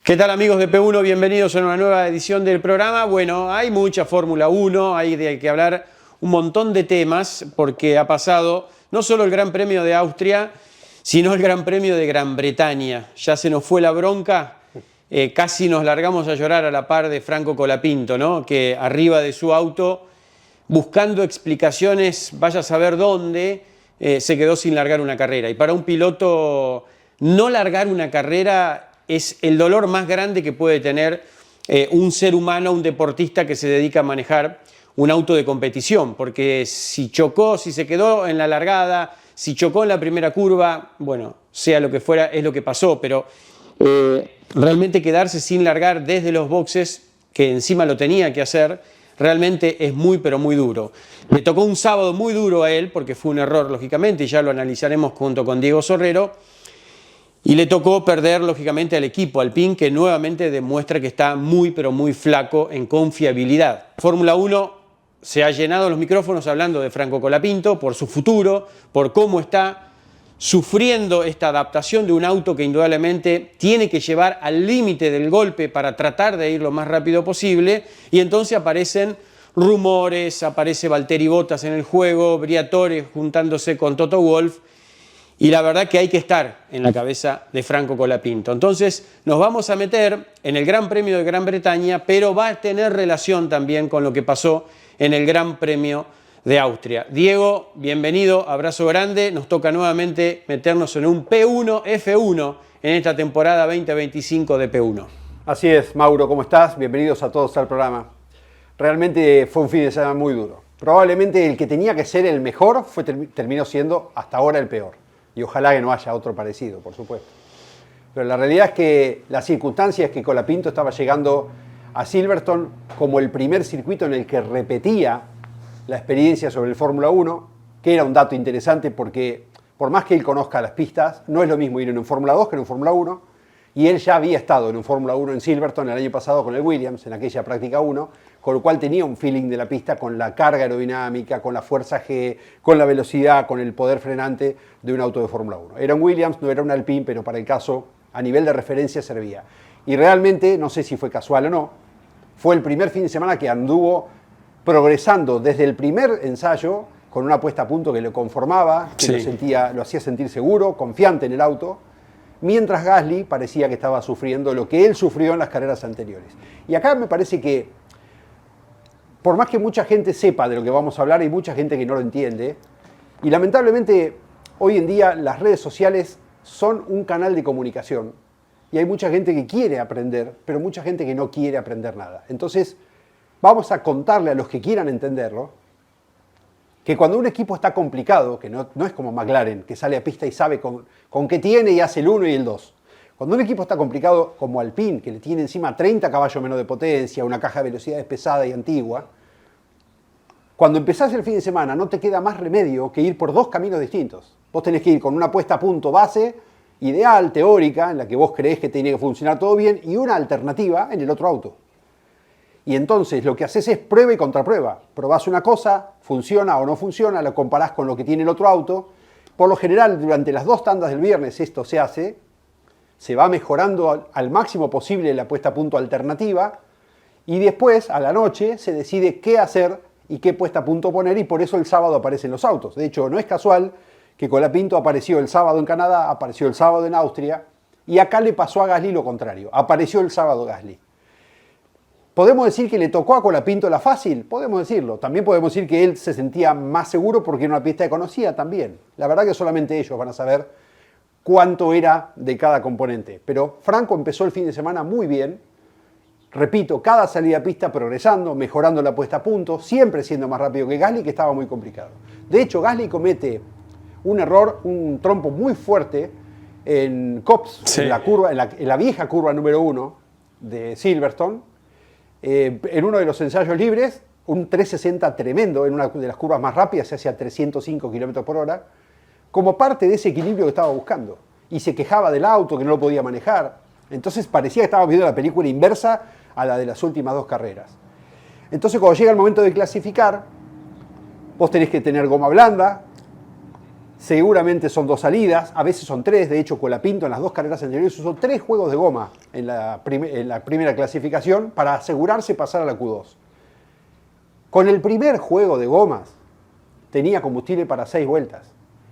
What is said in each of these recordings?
¿Qué tal amigos de P1? Bienvenidos a una nueva edición del programa. Bueno, hay mucha Fórmula 1, hay de que hablar un montón de temas porque ha pasado no solo el Gran Premio de Austria, sino el Gran Premio de Gran Bretaña. Ya se nos fue la bronca, casi nos largamos a llorar a la par de Franco Colapinto, ¿no? Que arriba de su auto, buscando explicaciones, vaya a saber dónde, se quedó sin largar una carrera. Y para un piloto, no largar una carrera es el dolor más grande que puede tener un ser humano, un deportista que se dedica a manejar un auto de competición, porque si chocó, si se quedó en la largada, si chocó en la primera curva, bueno, sea lo que fuera, es lo que pasó, pero realmente quedarse sin largar desde los boxes, que encima lo tenía que hacer, realmente es muy, pero muy duro. Le tocó un sábado muy duro a él, porque fue un error, lógicamente, y ya lo analizaremos junto con Diego Sorrero. Y le tocó perder, lógicamente, al equipo Alpine, que nuevamente demuestra que está muy, pero muy flaco en confiabilidad. Fórmula 1 se ha llenado los micrófonos hablando de Franco Colapinto, por su futuro, por cómo está sufriendo esta adaptación de un auto que indudablemente tiene que llevar al límite del golpe para tratar de ir lo más rápido posible. Y entonces aparecen rumores, aparece Valtteri Bottas en el juego, Briatore juntándose con Toto Wolff. Y la verdad que hay que estar en la cabeza de Franco Colapinto. Entonces nos vamos a meter en el Gran Premio de Gran Bretaña, pero va a tener relación también con lo que pasó en el Gran Premio de Austria. Diego, bienvenido, abrazo grande. Nos toca nuevamente meternos en un P1 F1 en esta temporada 2025 de P1. Así es, Mauro, ¿cómo estás? Bienvenidos a todos al programa. Realmente fue un fin de semana muy duro. Probablemente el que tenía que ser el mejor terminó siendo hasta ahora el peor. Y ojalá que no haya otro parecido, por supuesto. Pero la realidad es que la circunstancia es que Colapinto estaba llegando a Silverstone como el primer circuito en el que repetía la experiencia sobre el Fórmula 1, que era un dato interesante porque por más que él conozca las pistas, no es lo mismo ir en un Fórmula 2 que en un Fórmula 1, y él ya había estado en un Fórmula 1 en Silverstone el año pasado con el Williams, en aquella práctica 1, con lo cual tenía un feeling de la pista con la carga aerodinámica, con la fuerza G, con la velocidad, con el poder frenante de un auto de Fórmula 1. Era un Williams, no era un Alpine, pero para el caso, a nivel de referencia, servía. Y realmente, no sé si fue casual o no, fue el primer fin de semana que anduvo progresando desde el primer ensayo, con una puesta a punto que lo conformaba, que sí, lo hacía sentir seguro, confiante en el auto, mientras Gasly parecía que estaba sufriendo lo que él sufrió en las carreras anteriores. Y acá me parece que, por más que mucha gente sepa de lo que vamos a hablar, hay mucha gente que no lo entiende. Y lamentablemente, hoy en día las redes sociales son un canal de comunicación. Y hay mucha gente que quiere aprender, pero mucha gente que no quiere aprender nada. Entonces, vamos a contarle a los que quieran entenderlo, que cuando un equipo está complicado, que no es como McLaren, que sale a pista y sabe con qué tiene y hace el 1 y el 2. Cuando un equipo está complicado como Alpine, que le tiene encima 30 caballos menos de potencia, una caja de velocidades pesada y antigua, cuando empezás el fin de semana no te queda más remedio que ir por dos caminos distintos. Vos tenés que ir con una puesta a punto base, ideal, teórica, en la que vos creés que tiene que funcionar todo bien, y una alternativa en el otro auto. Y entonces lo que haces es prueba y contraprueba. Probás una cosa, funciona o no funciona, lo comparás con lo que tiene el otro auto. Por lo general, durante las dos tandas del viernes esto se hace, se va mejorando al máximo posible la puesta a punto alternativa, y después, a la noche, se decide qué hacer y qué puesta a punto poner, y por eso el sábado aparecen los autos. De hecho, no es casual que Colapinto apareció el sábado en Canadá, apareció el sábado en Austria, y acá le pasó a Gasly lo contrario. Apareció el sábado Gasly. ¿Podemos decir que le tocó a Colapinto la fácil? Podemos decirlo. También podemos decir que él se sentía más seguro porque era una pista que conocía también. La verdad que solamente ellos van a saber cuánto era de cada componente. Pero Franco empezó el fin de semana muy bien. Repito, cada salida a pista progresando, mejorando la puesta a punto, siempre siendo más rápido que Gasly, que estaba muy complicado. De hecho, Gasly comete un error, un trompo muy fuerte en Copse, sí, en la vieja curva número 1 de Silverstone. En uno de los ensayos libres, un 360 tremendo, en una de las curvas más rápidas, se hacía 305 km por hora, como parte de ese equilibrio que estaba buscando. Y se quejaba del auto, que no lo podía manejar. Entonces parecía que estaba viendo la película inversa a la de las últimas dos carreras. Entonces cuando llega el momento de clasificar, vos tenés que tener goma blanda, Seguramente son 2 salidas, a veces son 3. De hecho, Colapinto en las 2 carreras anteriores usó 3 juegos de goma en la primera clasificación para asegurarse pasar a la Q2. Con el primer juego de gomas tenía combustible para 6 vueltas.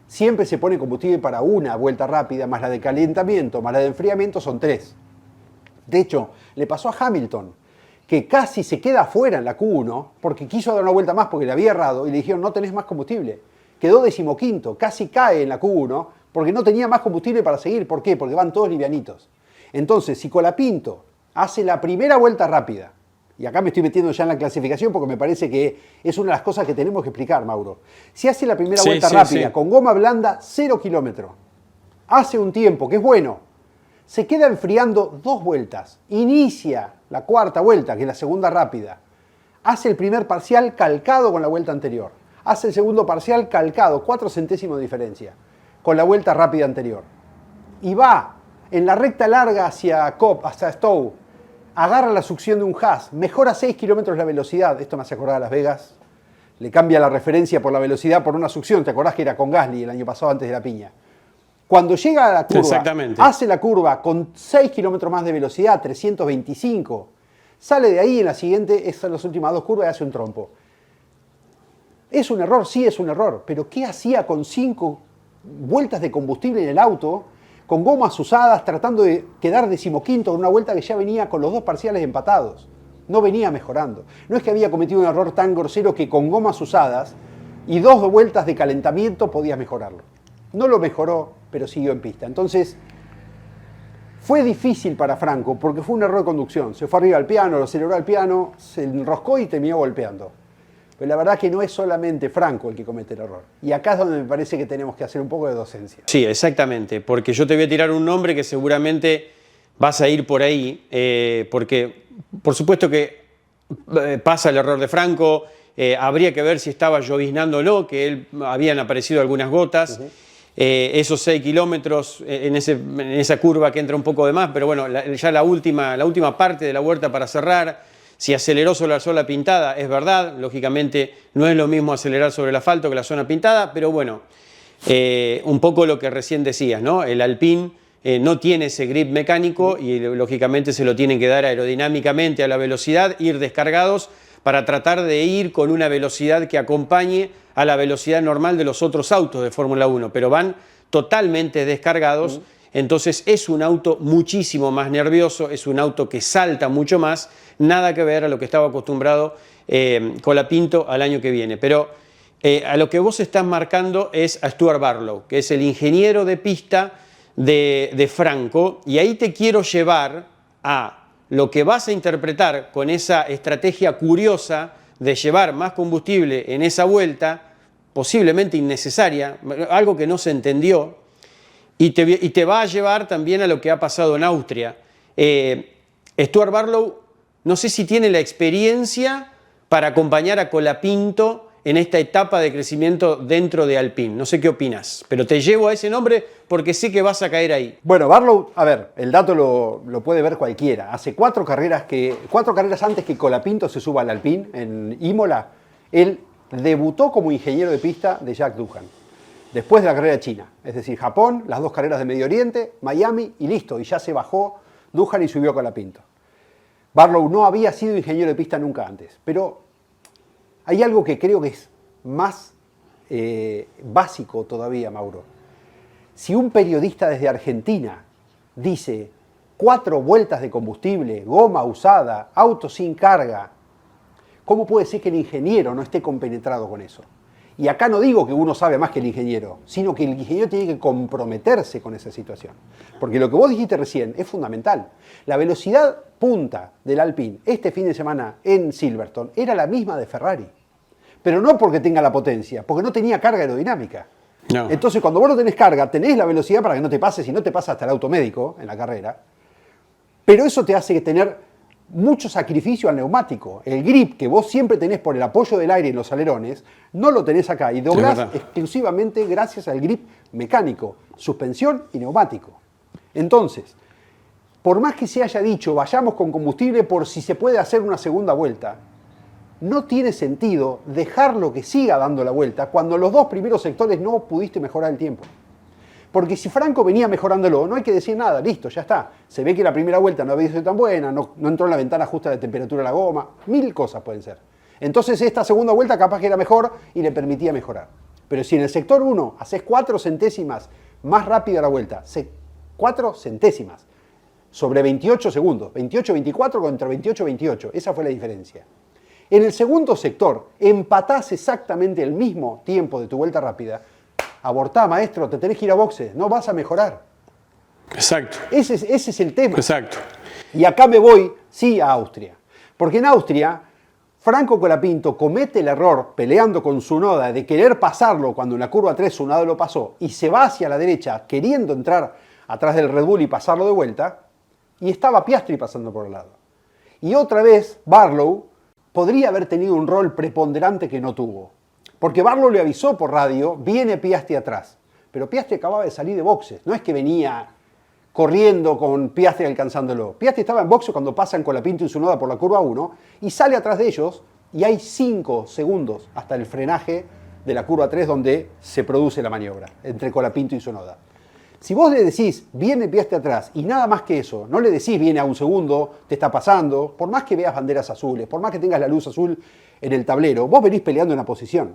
Siempre se pone combustible para una vuelta rápida, más la de calentamiento, más la de enfriamiento, son 3. De hecho, le pasó a Hamilton, que casi se queda afuera en la Q1 porque quiso dar una vuelta más porque le había errado y le dijeron no tenés más combustible. Quedó 15º, casi cae en la Q1 porque no tenía más combustible para seguir. ¿Por qué? Porque van todos livianitos. Entonces, si Colapinto hace la primera vuelta rápida, y acá me estoy metiendo ya en la clasificación porque me parece que es una de las cosas que tenemos que explicar, Mauro. Si hace la primera vuelta rápida con goma blanda, 0 kilómetros, hace un tiempo que es bueno, se queda enfriando 2 vueltas, inicia la cuarta vuelta, que es la segunda rápida, hace el primer parcial calcado con la vuelta anterior, hace el segundo parcial calcado, 4 centésimos de diferencia, con la vuelta rápida anterior, y va en la recta larga hacia Stowe, agarra la succión de un Haas, mejora 6 kilómetros la velocidad, esto me hace acordar a Las Vegas, le cambia la referencia por la velocidad por una succión, ¿te acordás que era con Gasly el año pasado antes de la piña? Cuando llega a la curva, hace la curva con 6 kilómetros más de velocidad, 325, sale de ahí en la siguiente, son las últimas 2 curvas y hace un trompo. ¿Es un error? Sí, es un error, pero ¿qué hacía con 5 vueltas de combustible en el auto, con gomas usadas, tratando de quedar 15º con una vuelta que ya venía con los 2 parciales empatados? No venía mejorando. No es que había cometido un error tan grosero que con gomas usadas y 2 vueltas de calentamiento podías mejorarlo. No lo mejoró, pero siguió en pista. Entonces, fue difícil para Franco porque fue un error de conducción. Se fue arriba al piano, lo aceleró al piano, se enroscó y terminó golpeando. Pero la verdad que no es solamente Franco el que comete el error. Y acá es donde me parece que tenemos que hacer un poco de docencia. Sí, exactamente, porque yo te voy a tirar un nombre que seguramente vas a ir por ahí, porque por supuesto que pasa el error de Franco, habría que ver si estaba lloviznando o no, que él habían aparecido algunas gotas. Esos 6 kilómetros en esa curva que entra un poco de más, pero bueno, ya la última parte de la vuelta para cerrar, si aceleró sobre la zona pintada, es verdad, lógicamente no es lo mismo acelerar sobre el asfalto que la zona pintada, pero bueno, un poco lo que recién decías, ¿no? El Alpine no tiene ese grip mecánico y lógicamente se lo tienen que dar aerodinámicamente a la velocidad, ir descargados para tratar de ir con una velocidad que acompañe a la velocidad normal de los otros autos de Fórmula 1, pero van totalmente descargados, entonces es un auto muchísimo más nervioso, es un auto que salta mucho más, nada que ver a lo que estaba acostumbrado Colapinto al año que viene. Pero a lo que vos estás marcando es a Stuart Barlow, que es el ingeniero de pista de Franco, y ahí te quiero llevar a lo que vas a interpretar con esa estrategia curiosa de llevar más combustible en esa vuelta, posiblemente innecesaria, algo que no se entendió, y te va a llevar también a lo que ha pasado en Austria. Stuart Barlow, no sé si tiene la experiencia para acompañar a Colapinto en esta etapa de crecimiento dentro de Alpine. No sé qué opinas, pero te llevo a ese nombre porque sé que vas a caer ahí. Bueno, Barlow, a ver, el dato lo puede ver cualquiera. Hace 4 carreras antes que Colapinto se suba al Alpine, en Imola, él debutó como ingeniero de pista de Jack Doohan. Después de la carrera china, es decir, Japón, las 2 carreras de Medio Oriente, Miami y listo, y ya se bajó Doohan y subió Colapinto. Barlow no había sido ingeniero de pista nunca antes, pero hay algo que creo que es más básico todavía, Mauro. Si un periodista desde Argentina dice 4 vueltas de combustible, goma usada, auto sin carga, ¿cómo puede ser que el ingeniero no esté compenetrado con eso? Y acá no digo que uno sabe más que el ingeniero, sino que el ingeniero tiene que comprometerse con esa situación. Porque lo que vos dijiste recién es fundamental. La velocidad punta del Alpine este fin de semana en Silverstone era la misma de Ferrari. Pero no porque tenga la potencia, porque no tenía carga aerodinámica. No. Entonces, cuando vos no tenés carga, tenés la velocidad para que no te pase, si no te pasa hasta el auto médico en la carrera. Pero eso te hace tener mucho sacrificio al neumático. El grip que vos siempre tenés por el apoyo del aire en los alerones, no lo tenés acá y doblás exclusivamente gracias al grip mecánico, suspensión y neumático. Entonces, por más que se haya dicho vayamos con combustible por si se puede hacer una segunda vuelta, no tiene sentido dejarlo que siga dando la vuelta cuando los dos primeros sectores no pudiste mejorar el tiempo. Porque si Franco venía mejorándolo, no hay que decir nada, listo, ya está. Se ve que la primera vuelta no había sido tan buena, no entró en la ventana justa de temperatura de la goma, 1000 cosas pueden ser. Entonces esta segunda vuelta capaz que era mejor y le permitía mejorar. Pero si en el sector 1 haces 4 centésimas más rápida la vuelta, 4 centésimas sobre 28 segundos, 28-24 contra 28-28, esa fue la diferencia. En el segundo sector empatás exactamente el mismo tiempo de tu vuelta rápida, abortá, maestro, te tenés que ir a boxes, no vas a mejorar. Exacto. Ese es el tema. Exacto. Y acá me voy, sí, a Austria. Porque en Austria, Franco Colapinto comete el error, peleando con Tsunoda, de querer pasarlo cuando en la curva 3 Tsunoda lo pasó, y se va hacia la derecha queriendo entrar atrás del Red Bull y pasarlo de vuelta, y estaba Piastri pasando por el lado. Y otra vez, Barlow podría haber tenido un rol preponderante que no tuvo. Porque Barlow le avisó por radio, viene Piastri atrás. Pero Piastri acababa de salir de boxes. No es que venía corriendo con Piastri alcanzándolo. Piastri estaba en boxes cuando pasan Colapinto y Tsunoda por la curva 1 y sale atrás de ellos y hay 5 segundos hasta el frenaje de la curva 3 donde se produce la maniobra entre Colapinto y Tsunoda. Si vos le decís, viene Piastri atrás y nada más que eso, no le decís, viene a un segundo, te está pasando, por más que veas banderas azules, por más que tengas la luz azul en el tablero, vos venís peleando en la posición.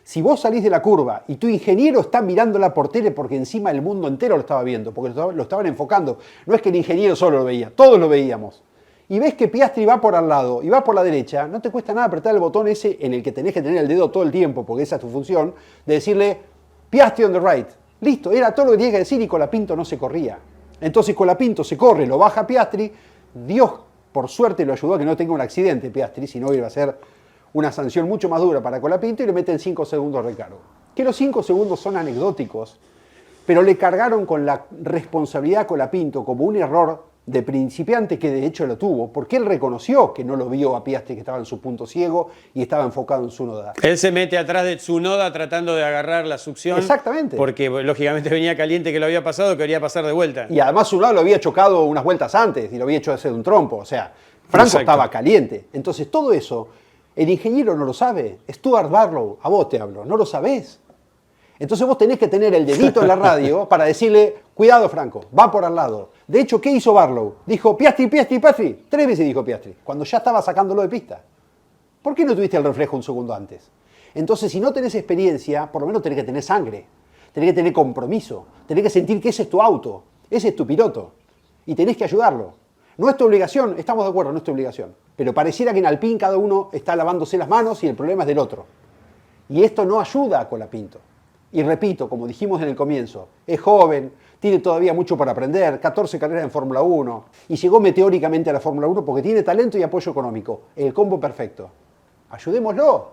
Si vos salís de la curva y tu ingeniero está mirándola por tele porque encima el mundo entero lo estaba viendo, porque lo estaban enfocando, no es que el ingeniero solo lo veía, todos lo veíamos, y ves que Piastri va por al lado y va por la derecha, no te cuesta nada apretar el botón ese en el que tenés que tener el dedo todo el tiempo, porque esa es tu función, de decirle, Piastri on the right. Listo, era todo lo que tenía que decir y Colapinto no se corría. Entonces Colapinto se corre, lo baja Piastri, Dios por suerte lo ayudó a que no tenga un accidente Piastri, si no iba a ser una sanción mucho más dura para Colapinto y le meten 5 segundos de recargo. Que los 5 segundos son anecdóticos, pero le cargaron con la responsabilidad a Colapinto como un error de principiante que de hecho lo tuvo, porque él reconoció que no lo vio a Piastri, que estaba en su punto ciego y estaba enfocado en Tsunoda. Él se mete atrás de Tsunoda tratando de agarrar la succión. Exactamente. Porque lógicamente venía caliente que lo había pasado, quería pasar de vuelta. Y además Tsunoda lo había chocado unas vueltas antes y lo había hecho hacer un trompo. O sea, Franco Exacto. estaba caliente. Entonces todo eso, el ingeniero no lo sabe. Stuart Barlow, a vos te hablo, no lo sabés. Entonces vos tenés que tener el dedito en la radio para decirle, cuidado Franco, va por al lado. De hecho, ¿qué hizo Barlow? Dijo, Piastri, Piastri, Piastri. 3 veces dijo Piastri, cuando ya estaba sacándolo de pista. ¿Por qué no tuviste el reflejo un segundo antes? Entonces, si no tenés experiencia, por lo menos tenés que tener sangre, tenés que tener compromiso, tenés que sentir que ese es tu auto, ese es tu piloto, y tenés que ayudarlo. No es tu obligación, estamos de acuerdo, no es tu obligación. Pero pareciera que en Alpine cada uno está lavándose las manos y el problema es del otro. Y esto no ayuda a Colapinto. Y repito, como dijimos en el comienzo, es joven, tiene todavía mucho para aprender, 14 carreras en Fórmula 1, y llegó meteóricamente a la Fórmula 1 porque tiene talento y apoyo económico. El combo perfecto. Ayudémoslo.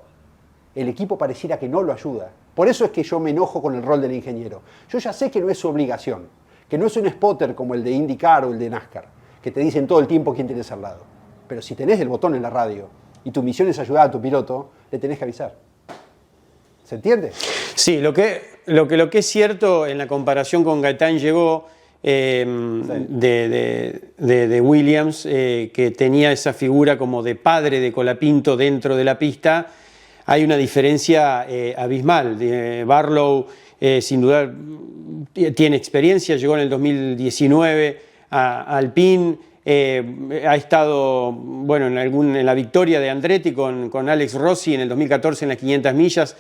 El equipo pareciera que no lo ayuda. Por eso es que yo me enojo con el rol del ingeniero. Yo ya sé que no es su obligación, que no es un spotter como el de IndyCar o el de NASCAR, que te dicen todo el tiempo quién tienes al lado. Pero si tenés el botón en la radio y tu misión es ayudar a tu piloto, le tenés que avisar. ¿Se entiende? Sí, lo que es cierto en la comparación con Gaitán llegó de Williams, que tenía esa figura como de padre de Colapinto dentro de la pista, hay una diferencia abismal. Barlow, sin duda, tiene experiencia, llegó en el 2019 a Alpine, ha estado bueno, en la victoria de Andretti con Alex Rossi en el 2014 en las 500 millas,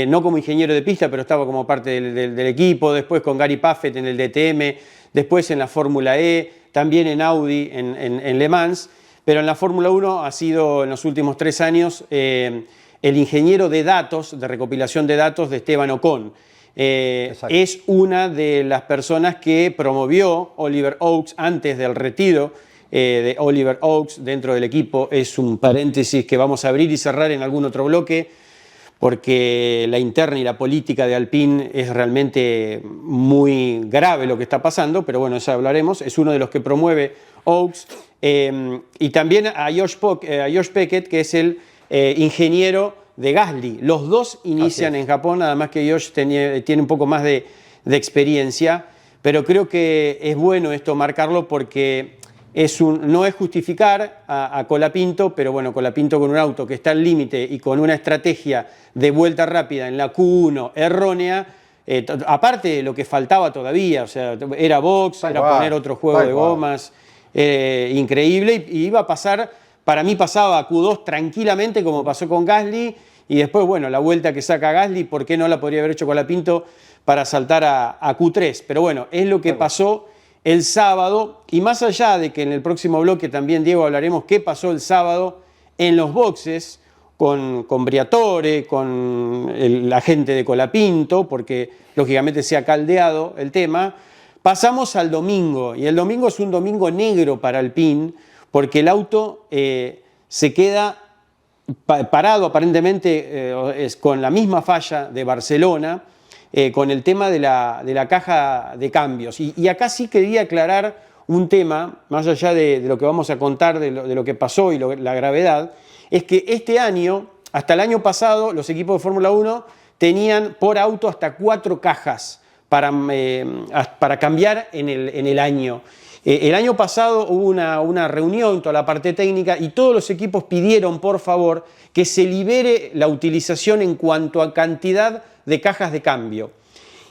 no como ingeniero de pista, pero estaba como parte del equipo, después con Gary Paffett en el DTM, después en la Fórmula E, también en Audi, en Le Mans, pero en la Fórmula 1 ha sido en los últimos 3 años el ingeniero de datos, de recopilación de datos de Esteban Ocon. Es una de las personas que promovió Oliver Oaks antes del retiro de Oliver Oaks dentro del equipo. Es un paréntesis que vamos a abrir y cerrar en algún otro bloque, porque la interna y la política de Alpine es realmente muy grave lo que está pasando, pero bueno, eso hablaremos. Es uno de los que promueve Oaks. Y también a Josh Peckett, que es el ingeniero de Gasly. Los dos inician en Japón, nada más que Josh tiene un poco más de experiencia, pero creo que es bueno esto marcarlo porque no es justificar a Colapinto, pero bueno, Colapinto con un auto que está al límite y con una estrategia de vuelta rápida en la Q1 errónea, aparte de lo que faltaba todavía, o sea, era box, era poner otro juego de gomas, increíble, y iba a pasar, para mí pasaba a Q2 tranquilamente como pasó con Gasly, y después, bueno, la vuelta que saca Gasly, ¿por qué no la podría haber hecho Colapinto para saltar a Q3? Pero bueno, es lo que pasó el sábado, y más allá de que en el próximo bloque también, Diego, hablaremos qué pasó el sábado en los boxes con Briatore, con la gente de Colapinto, porque lógicamente se ha caldeado el tema, pasamos al domingo, y el domingo es un domingo negro para Alpine, porque el auto se queda parado aparentemente con la misma falla de Barcelona, con el tema de la caja de cambios. Y acá sí quería aclarar un tema, más allá de lo que vamos a contar, de lo que pasó y la gravedad, es que este año, hasta el año pasado, los equipos de Fórmula 1 tenían por auto hasta 4 cajas para cambiar en el año. El año pasado hubo una reunión, toda la parte técnica, y todos los equipos pidieron, por favor, que se libere la utilización en cuanto a cantidad de cajas de cambio.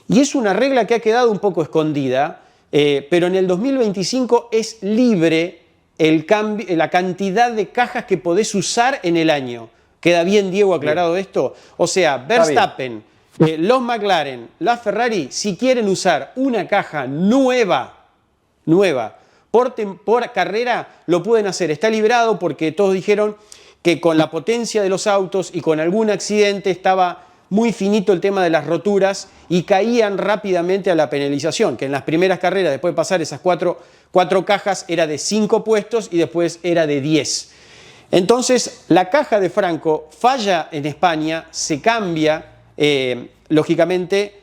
Y es una regla que ha quedado un poco escondida, pero en el 2025 es libre la cantidad de cajas que podés usar en el año. ¿Queda bien, Diego, aclarado esto? O sea, Verstappen, los McLaren, la Ferrari, si quieren usar una caja nueva por carrera, lo pueden hacer. Está liberado porque todos dijeron que con la potencia de los autos y con algún accidente estaba muy finito el tema de las roturas y caían rápidamente a la penalización, que en las primeras carreras, después de pasar esas cuatro cajas, era de 5 puestos y después era de 10. Entonces, la caja de Franco falla en España, se cambia, lógicamente,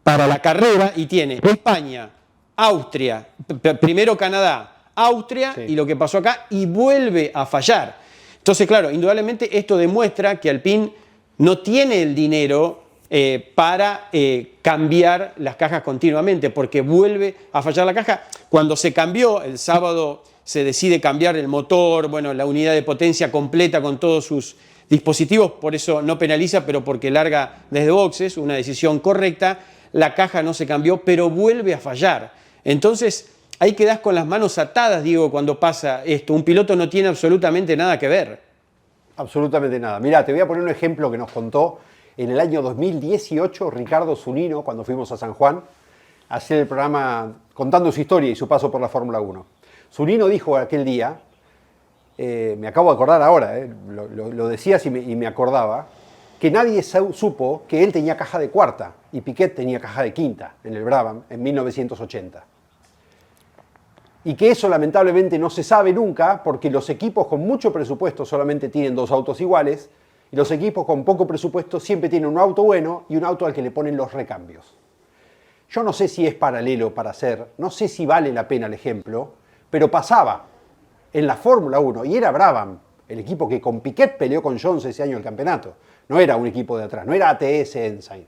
para la carrera, y tiene España, Austria, primero Canadá, Austria, sí, y lo que pasó acá, y vuelve a fallar. Entonces, claro, indudablemente esto demuestra que Alpine no tiene el dinero para cambiar las cajas continuamente, porque vuelve a fallar la caja. Cuando se cambió, el sábado se decide cambiar el motor, bueno, la unidad de potencia completa con todos sus dispositivos, por eso no penaliza, pero porque larga desde boxes, una decisión correcta. La caja no se cambió, pero vuelve a fallar. Entonces, ahí quedás con las manos atadas, Diego, cuando pasa esto. Un piloto no tiene absolutamente nada que ver. Absolutamente nada. Mirá, te voy a poner un ejemplo que nos contó en el año 2018 Ricardo Zunino, cuando fuimos a San Juan a hacer el programa contando su historia y su paso por la Fórmula 1. Zunino dijo aquel día, me acabo de acordar ahora, lo decías y me acordaba, que nadie supo que él tenía caja de cuarta y Piquet tenía caja de quinta en el Brabham en 1980. Y que eso lamentablemente no se sabe nunca porque los equipos con mucho presupuesto solamente tienen 2 autos iguales y los equipos con poco presupuesto siempre tienen un auto bueno y un auto al que le ponen los recambios. Yo no sé si es paralelo para hacer, no sé si vale la pena el ejemplo, pero pasaba en la Fórmula 1 y era Brabham, el equipo que con Piquet peleó con Jones ese año el campeonato. No era un equipo de atrás, no era ATS Ensign.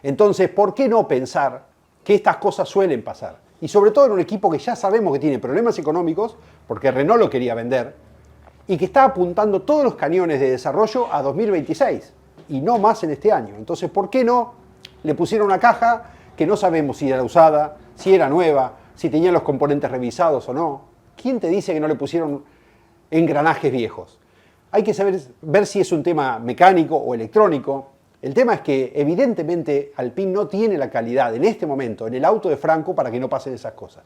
Entonces, ¿por qué no pensar que estas cosas suelen pasar? Y sobre todo en un equipo que ya sabemos que tiene problemas económicos, porque Renault lo quería vender, y que está apuntando todos los cañones de desarrollo a 2026, y no más en este año. Entonces, ¿por qué no le pusieron una caja que no sabemos si era usada, si era nueva, si tenía los componentes revisados o no? ¿Quién te dice que no le pusieron engranajes viejos? Hay que ver si es un tema mecánico o electrónico. El tema es que evidentemente Alpine no tiene la calidad en este momento en el auto de Franco para que no pasen esas cosas.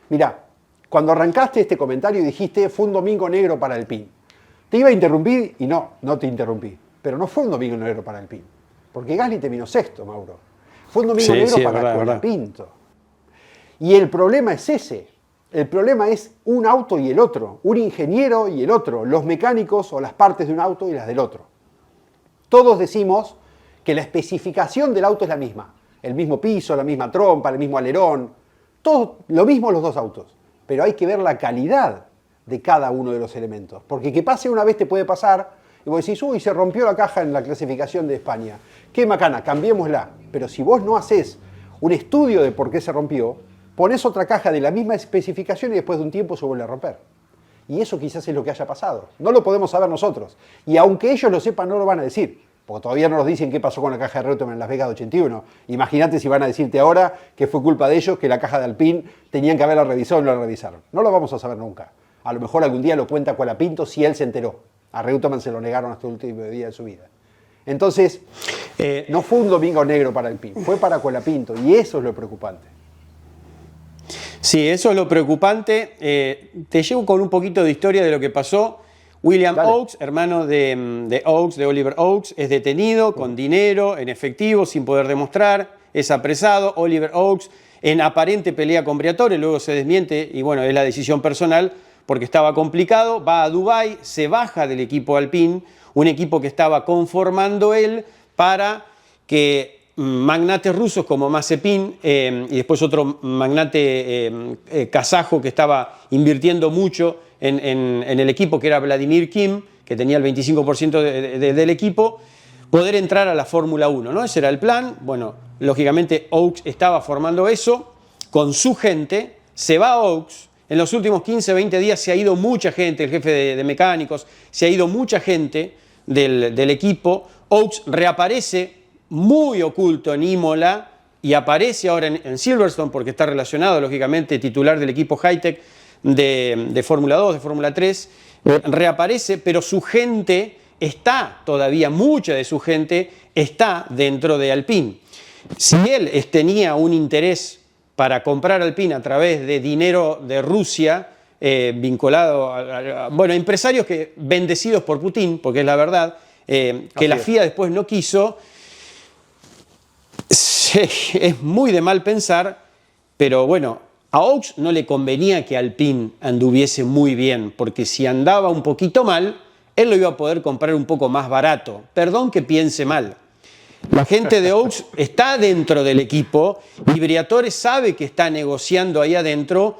Mirá, cuando arrancaste este comentario dijiste fue un domingo negro para Alpine. Te iba a interrumpir y no te interrumpí. Pero no fue un domingo negro para Alpine. Porque Gasly terminó sexto, Mauro. Fue un domingo negro para Colapinto. Y el problema es ese. El problema es un auto y el otro. Un ingeniero y el otro. Los mecánicos o las partes de un auto y las del otro. Todos decimos que la especificación del auto es la misma. El mismo piso, la misma trompa, el mismo alerón. Todo lo mismo los dos autos. Pero hay que ver la calidad de cada uno de los elementos. Porque que pase una vez te puede pasar y vos decís, uy, se rompió la caja en la clasificación de España. Qué macana, cambiémosla. Pero si vos no haces un estudio de por qué se rompió, no vas a saber si es por el pones otra caja de la misma especificación y después de un tiempo se vuelve a romper. Y eso quizás es lo que haya pasado. No lo podemos saber nosotros. Y aunque ellos lo sepan, no lo van a decir. Porque todavía no nos dicen qué pasó con la caja de Reutemann en Las Vegas de 81. Imagínate si van a decirte ahora que fue culpa de ellos, que la caja de Alpine tenían que haberla revisado y no la revisaron. No lo vamos a saber nunca. A lo mejor algún día lo cuenta Colapinto si él se enteró. A Reutemann se lo negaron hasta el último día de su vida. Entonces, no fue un domingo negro para Alpine, fue para Colapinto. Y eso es lo preocupante. Sí, eso es lo preocupante. Te llevo con un poquito de historia de lo que pasó. William Dale. Oakes, hermano de Oliver Oakes, es detenido con dinero, en efectivo, sin poder demostrar, es apresado. Oliver Oakes en aparente pelea con Briatore, luego se desmiente y bueno, es la decisión personal porque estaba complicado. Va a Dubái, se baja del equipo Alpine, un equipo que estaba conformando él para que magnates rusos como Mazepin y después otro magnate kazajo que estaba invirtiendo mucho en el equipo, que era Vladimir Kim, que tenía el 25% del equipo, poder entrar a la Fórmula 1, ¿no? Ese era el plan. Bueno, lógicamente Oakes estaba formando eso con su gente, se va a Oakes. En los últimos 15, 20 días se ha ido mucha gente, el jefe de mecánicos, se ha ido mucha gente del equipo. Oakes reaparece muy oculto en Imola y aparece ahora en Silverstone porque está relacionado, lógicamente, titular del equipo Hightech de Fórmula 2, de Fórmula 3. Reaparece, pero su gente está todavía, mucha de su gente está dentro de Alpine. Si él tenía un interés para comprar Alpine a través de dinero de Rusia, vinculado a empresarios bendecidos por Putin, porque es la verdad, que la FIA después no quiso. Es muy de mal pensar, pero bueno, a Oakes no le convenía que Alpine anduviese muy bien, porque si andaba un poquito mal, él lo iba a poder comprar un poco más barato. Perdón que piense mal. La gente de Oakes está dentro del equipo y Briatore sabe que está negociando ahí adentro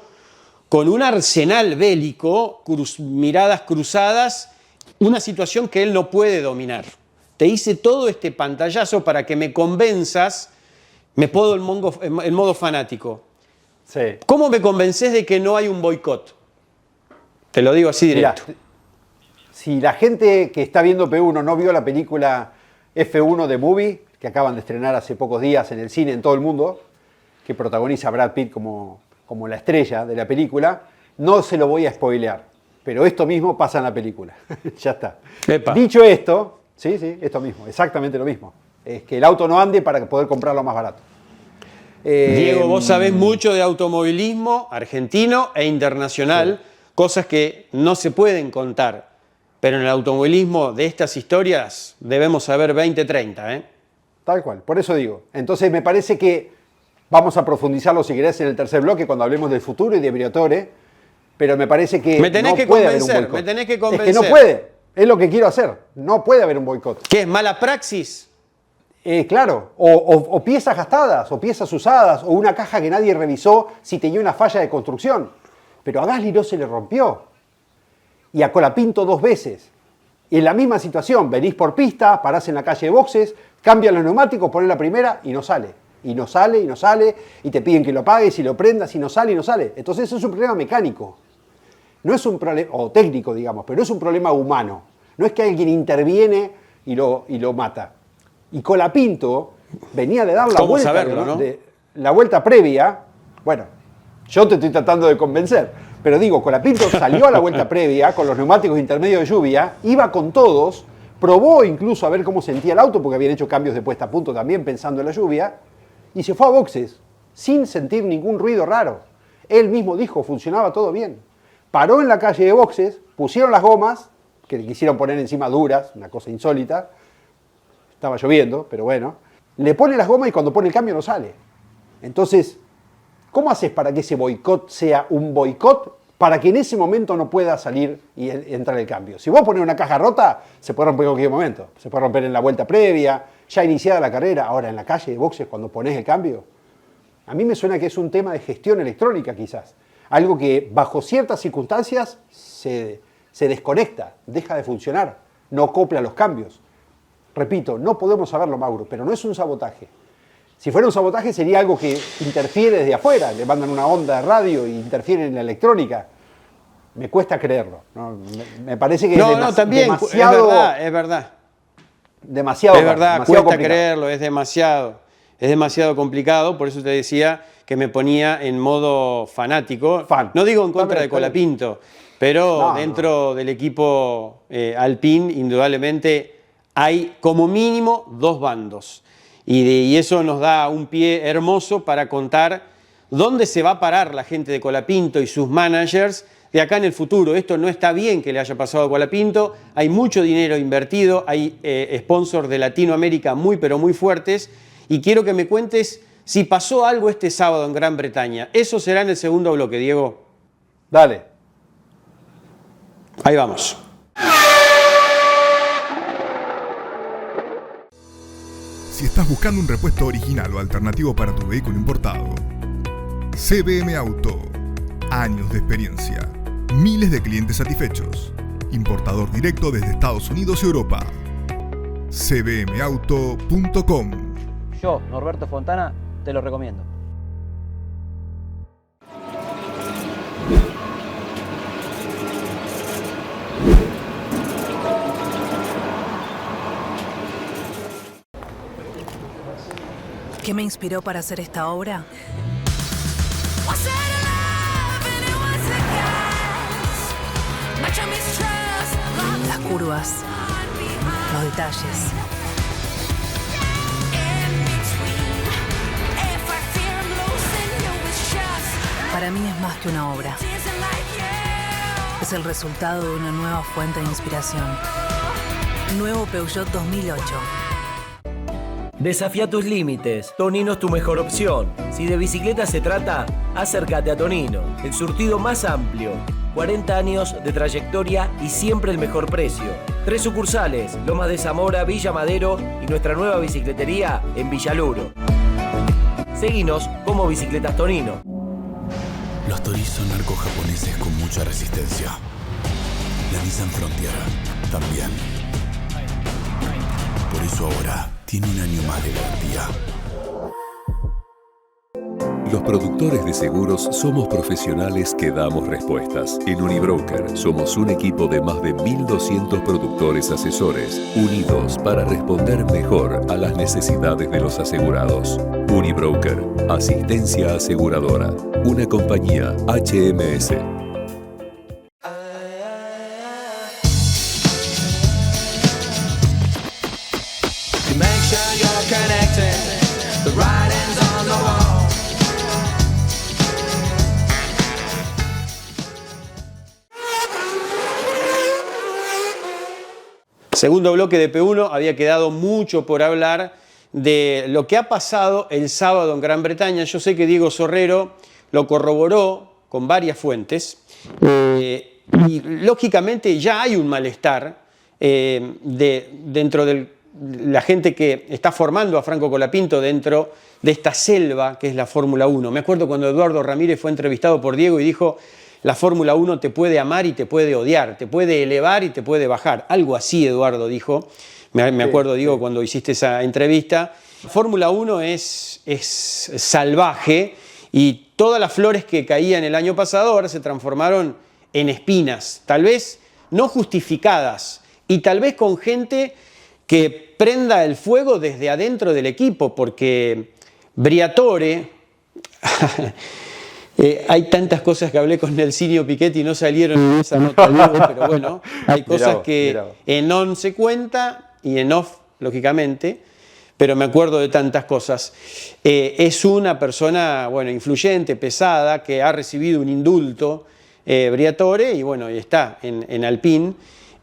con un arsenal bélico, miradas cruzadas, una situación que él no puede dominar. Te hice todo este pantallazo para que me convenzas, me pongo en modo fanático. Sí. ¿Cómo me convences de que no hay un boicot? Te lo digo así directo. Mirá, si la gente que está viendo P1 no vio la película F1 de Movie, que acaban de estrenar hace pocos días en el cine en todo el mundo, que protagoniza a Brad Pitt como la estrella de la película, no se lo voy a spoilear, pero esto mismo pasa en la película. Ya está. Epa. Dicho esto, sí, esto mismo, exactamente lo mismo. Es que el auto no ande para poder comprarlo más barato. Diego, vos sabés mucho de automovilismo argentino e internacional, sí, cosas que no se pueden contar, pero en el automovilismo de estas historias debemos saber 20, 30, ¿eh? Tal cual, por eso digo. Entonces me parece que vamos a profundizarlo, si querés, en el tercer bloque, cuando hablemos del futuro y de Briatore, pero me parece que me tenés no que puede convencer, haber un boicot. Me tenés que convencer. Es que no puede, es lo que quiero hacer, no puede haber un boicot. ¿Qué es mala praxis? Claro, o piezas gastadas, o piezas usadas, o una caja que nadie revisó si tenía una falla de construcción. Pero a Gasly no se le rompió. Y a Colapinto 2 veces. Y en la misma situación, venís por pista, parás en la calle de boxes, cambian los neumáticos, ponés la primera y no sale. Y no sale, y no sale, y te piden que lo apagues y lo prendas y no sale, y no sale. Entonces eso es un problema mecánico. No es un problema, o técnico, digamos, pero no es un problema humano. No es que alguien interviene y lo mata. Y Colapinto venía de dar la vuelta, saberlo, ¿no? La vuelta previa. Bueno, yo te estoy tratando de convencer, pero digo, Colapinto salió a la vuelta previa con los neumáticos intermedios de lluvia, iba con todos, probó incluso a ver cómo sentía el auto, porque habían hecho cambios de puesta a punto también pensando en la lluvia, y se fue a boxes sin sentir ningún ruido raro. Él mismo dijo, funcionaba todo bien. Paró en la calle de boxes, pusieron las gomas, que le quisieron poner encima duras, una cosa insólita. Estaba lloviendo, pero bueno. Le pone las gomas y cuando pone el cambio no sale. Entonces, ¿cómo haces para que ese boicot sea un boicot? Para que en ese momento no pueda salir y entrar el cambio. Si vos pones una caja rota, se puede romper en cualquier momento. Se puede romper en la vuelta previa, ya iniciada la carrera. Ahora, en la calle de boxes, cuando pones el cambio, a mí me suena que es un tema de gestión electrónica quizás. Algo que bajo ciertas circunstancias se desconecta, deja de funcionar, no acopla los cambios. Repito, no podemos saberlo, Mauro, pero no es un sabotaje. Si fuera un sabotaje sería algo que interfiere desde afuera, le mandan una onda de radio e interfiere en la electrónica. Me cuesta creerlo, ¿no? Me parece que No, también, demasiado... es verdad. Demasiado. Es verdad, demasiado cuesta complicado. creerlo, es demasiado complicado, por eso te decía que me ponía en modo fanático. Fan. No digo en contra Está de bien. Colapinto, pero No, dentro del equipo Alpine, indudablemente, hay como mínimo dos bandos. Y eso nos da un pie hermoso para contar dónde se va a parar la gente de Colapinto y sus managers de acá en el futuro. Esto no está bien que le haya pasado a Colapinto, hay mucho dinero invertido, hay sponsors de Latinoamérica muy pero muy fuertes, y quiero que me cuentes si pasó algo este sábado en Gran Bretaña. Eso será en el segundo bloque, Diego. Dale. Ahí vamos. Si estás buscando un repuesto original o alternativo para tu vehículo importado, CBM Auto. Años de experiencia. Miles de clientes satisfechos. Importador directo desde Estados Unidos y Europa. cbmauto.com. Yo, Norberto Fontana, te lo recomiendo. ¿Qué me inspiró para hacer esta obra? Las curvas, los detalles. Para mí es más que una obra. Es el resultado de una nueva fuente de inspiración. Nuevo Peugeot 2008. Desafía tus límites. Tonino es tu mejor opción. Si de bicicleta se trata, acércate a Tonino. El surtido más amplio. 40 años de trayectoria y siempre el mejor precio. 3 sucursales, Lomas de Zamora, Villa Madero y nuestra nueva bicicletería en Villaluro. Seguinos como Bicicletas Tonino. Los Toris son arcos japoneses con mucha resistencia. La Nissan Frontier también. Por eso ahora tiene un año más de garantía. Los productores de seguros somos profesionales que damos respuestas. En Unibroker somos un equipo de más de 1.200 productores asesores, unidos para responder mejor a las necesidades de los asegurados. Unibroker, asistencia aseguradora, una compañía HMS. Segundo bloque de P1, había quedado mucho por hablar de lo que ha pasado el sábado en Gran Bretaña. Yo sé que Diego Sorrero lo corroboró con varias fuentes y lógicamente ya hay un malestar dentro de la gente que está formando a Franco Colapinto dentro de esta selva que es la Fórmula 1. Me acuerdo cuando Eduardo Ramírez fue entrevistado por Diego y dijo: la Fórmula 1 te puede amar y te puede odiar, te puede elevar y te puede bajar. Algo así Eduardo dijo. Me acuerdo, Diego, cuando hiciste esa entrevista. Fórmula 1 es salvaje y todas las flores que caían el año pasado ahora se transformaron en espinas, tal vez no justificadas y tal vez con gente que prenda el fuego desde adentro del equipo, porque Briatore... hay tantas cosas que hablé con Nelsinho Piquetti y no salieron en esa nota, Diego, pero bueno, hay cosas que en on se cuenta y en off, lógicamente, pero me acuerdo de tantas cosas. Es una persona, bueno, influyente, pesada, que ha recibido un indulto, Briatore, y bueno, y está en Alpine.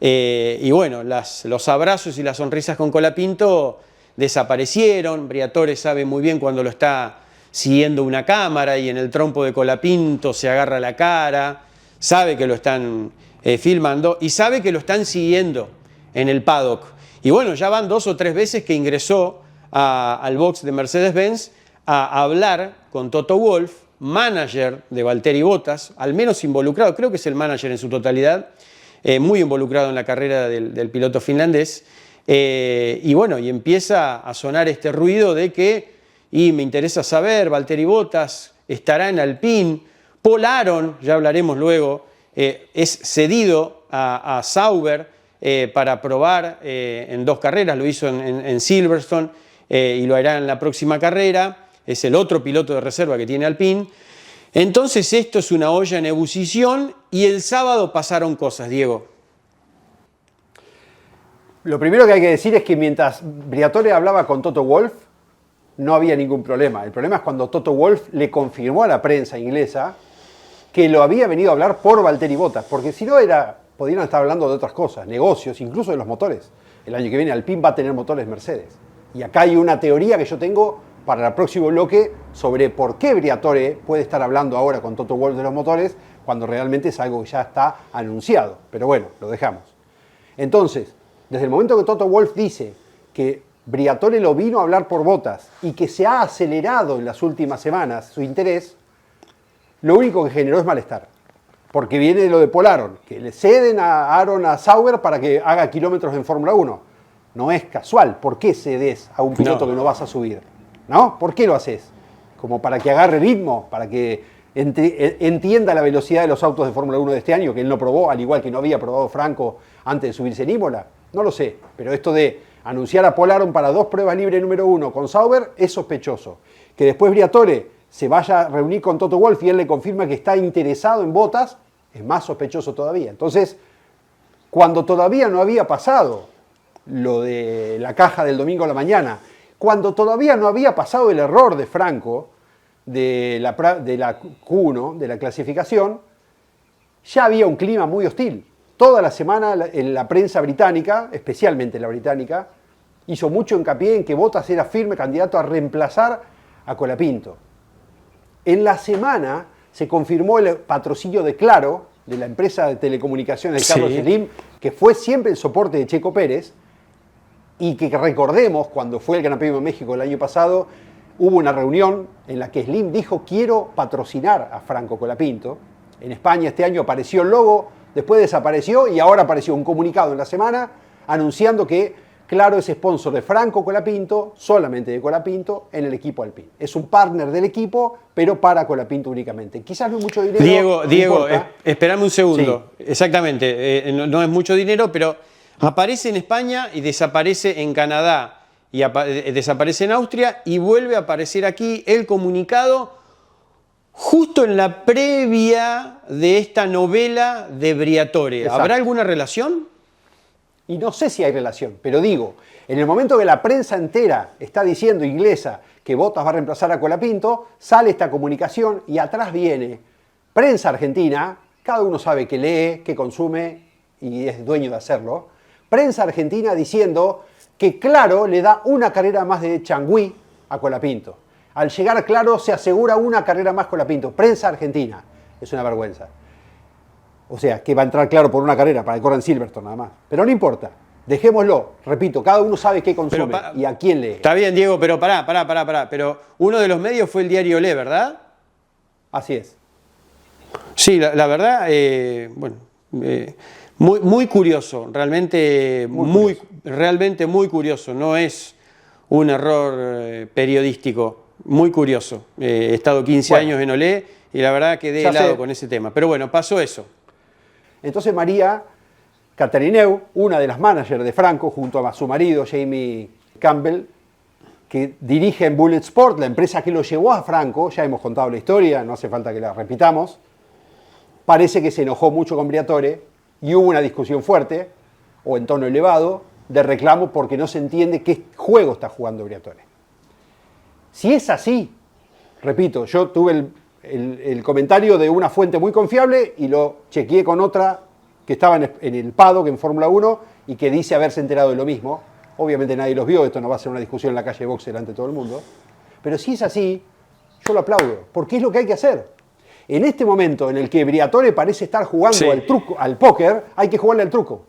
Y bueno, los abrazos y las sonrisas con Colapinto desaparecieron. Briatore sabe muy bien cuando lo está siguiendo una cámara y en el trompo de Colapinto se agarra la cara, sabe que lo están filmando y sabe que lo están siguiendo en el paddock. Y bueno, ya van 2 o 3 veces que ingresó al box de Mercedes-Benz a hablar con Toto Wolff, manager de Valtteri Bottas, al menos involucrado, creo que es el manager en su totalidad, muy involucrado en la carrera del piloto finlandés. Y bueno, y empieza a sonar este ruido de que y me interesa saber, Valtteri Bottas estará en Alpine, Paul Aron, ya hablaremos luego, es cedido a Sauber para probar en 2 carreras, lo hizo en Silverstone y lo hará en la próxima carrera, es el otro piloto de reserva que tiene Alpine. Entonces esto es una olla en ebullición y el sábado pasaron cosas, Diego. Lo primero que hay que decir es que mientras Briatore hablaba con Toto Wolff, no había ningún problema. El problema es cuando Toto Wolff le confirmó a la prensa inglesa que lo había venido a hablar por Valtteri Bottas, porque si no podrían estar hablando de otras cosas, negocios, incluso de los motores. El año que viene Alpine va a tener motores Mercedes. Y acá hay una teoría que yo tengo para el próximo bloque sobre por qué Briatore puede estar hablando ahora con Toto Wolff de los motores cuando realmente es algo que ya está anunciado. Pero bueno, lo dejamos. Entonces, desde el momento que Toto Wolff dice que Briatore lo vino a hablar por Bottas y que se ha acelerado en las últimas semanas su interés, lo único que generó es malestar. Porque viene lo de Paul Aron, que le ceden a Aron a Sauber para que haga kilómetros en Fórmula 1. No es casual. ¿Por qué cedes a un piloto que no vas a subir? ¿No? ¿Por qué lo haces? Como para que agarre ritmo, para que entienda la velocidad de los autos de Fórmula 1 de este año, que él no probó, al igual que no había probado Franco antes de subirse en Imola. No lo sé, pero esto de anunciar a Paul Aron para 2 pruebas libres número 1 con Sauber es sospechoso. Que después Briatore se vaya a reunir con Toto Wolff y él le confirma que está interesado en Bottas, es más sospechoso todavía. Entonces, cuando todavía no había pasado lo de la caja del domingo a la mañana, cuando todavía no había pasado el error de Franco de la Q1, de la clasificación, ya había un clima muy hostil. Toda la semana en la prensa británica, especialmente la británica, hizo mucho hincapié en que Bottas era firme candidato a reemplazar a Colapinto. En la semana se confirmó el patrocinio de Claro, de la empresa de telecomunicaciones de Carlos Slim, que fue siempre el soporte de Checo Pérez, y que recordemos, cuando fue el Gran Premio de México el año pasado, hubo una reunión en la que Slim dijo: quiero patrocinar a Franco Colapinto. En España este año apareció el logo, después desapareció y ahora apareció un comunicado en la semana anunciando que Claro es sponsor de Franco Colapinto, solamente de Colapinto, en el equipo Alpine. Es un partner del equipo, pero para Colapinto únicamente. Quizás no es mucho dinero. Diego, esperame un segundo. Sí. Exactamente, no es mucho dinero, pero aparece en España y desaparece en Canadá, y desaparece en Austria y vuelve a aparecer aquí el comunicado justo en la previa de esta novela de Briatore. Exacto. ¿Habrá alguna relación? Y no sé si hay relación, pero digo, en el momento que la prensa entera está diciendo, inglesa, que Bottas va a reemplazar a Colapinto, sale esta comunicación y atrás viene prensa argentina, cada uno sabe que lee, que consume y es dueño de hacerlo, prensa argentina diciendo que Claro le da una carrera más de Changui a Colapinto. Al llegar a Claro se asegura una carrera más Colapinto. Prensa argentina. Es una vergüenza. O sea, que va a entrar Claro por una carrera para que corra en Silverstone nada más. Pero no importa. Dejémoslo. Repito, cada uno sabe qué consume y a quién lee. Está bien, Diego, pero pará. Pero uno de los medios fue el diario Le, ¿verdad? Así es. Sí, la verdad, muy curioso. Realmente muy curioso. No es un error periodístico. Muy curioso. He estado 15 años en Olé y la verdad quedé helado con ese tema. Pero bueno, pasó eso. Entonces María Catarineu, una de las managers de Franco, junto a su marido Jamie Campbell, que dirige en Bullet Sport, la empresa que lo llevó a Franco, ya hemos contado la historia, no hace falta que la repitamos, parece que se enojó mucho con Briatore y hubo una discusión fuerte, o en tono elevado, de reclamo porque no se entiende qué juego está jugando Briatore. Si es así, repito, yo tuve el comentario de una fuente muy confiable y lo chequeé con otra que estaba en el paddock en Fórmula 1 y que dice haberse enterado de lo mismo. Obviamente nadie los vio, esto no va a ser una discusión en la calle de boxe delante de todo el mundo. Pero si es así, yo lo aplaudo, porque es lo que hay que hacer. En este momento en el que Briatore parece estar jugando al póker, hay que jugarle al truco.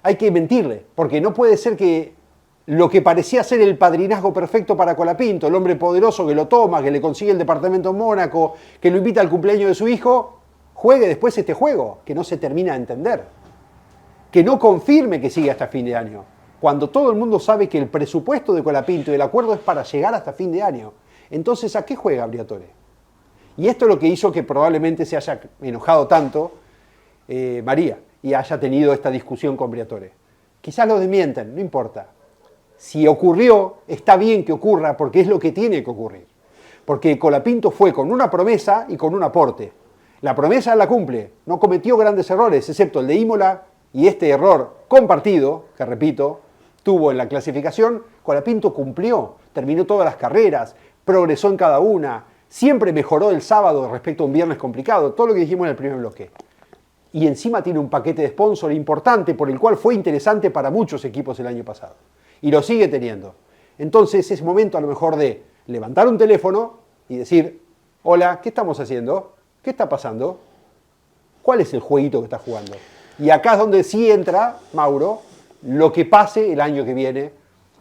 Hay que mentirle, porque no puede ser que lo que parecía ser el padrinazgo perfecto para Colapinto, el hombre poderoso que lo toma, que le consigue el departamento en Mónaco, que lo invita al cumpleaños de su hijo, juegue después este juego, que no se termina de entender. Que no confirme que sigue hasta fin de año, cuando todo el mundo sabe que el presupuesto de Colapinto y el acuerdo es para llegar hasta fin de año. Entonces, ¿a qué juega Briatore? Y esto es lo que hizo que probablemente se haya enojado tanto María y haya tenido esta discusión con Briatore. Quizás lo desmientan, no importa. Si ocurrió, está bien que ocurra porque es lo que tiene que ocurrir. Porque Colapinto fue con una promesa y con un aporte. La promesa la cumple, no cometió grandes errores, excepto el de Imola y este error compartido, que repito, tuvo en la clasificación. Colapinto cumplió, terminó todas las carreras, progresó en cada una, siempre mejoró el sábado respecto a un viernes complicado, todo lo que dijimos en el primer bloque. Y encima tiene un paquete de sponsor importante por el cual fue interesante para muchos equipos el año pasado. Y lo sigue teniendo. Entonces es momento a lo mejor de levantar un teléfono y decir, hola, ¿qué estamos haciendo? ¿Qué está pasando? ¿Cuál es el jueguito que está jugando? Y acá es donde sí entra, Mauro, lo que pase el año que viene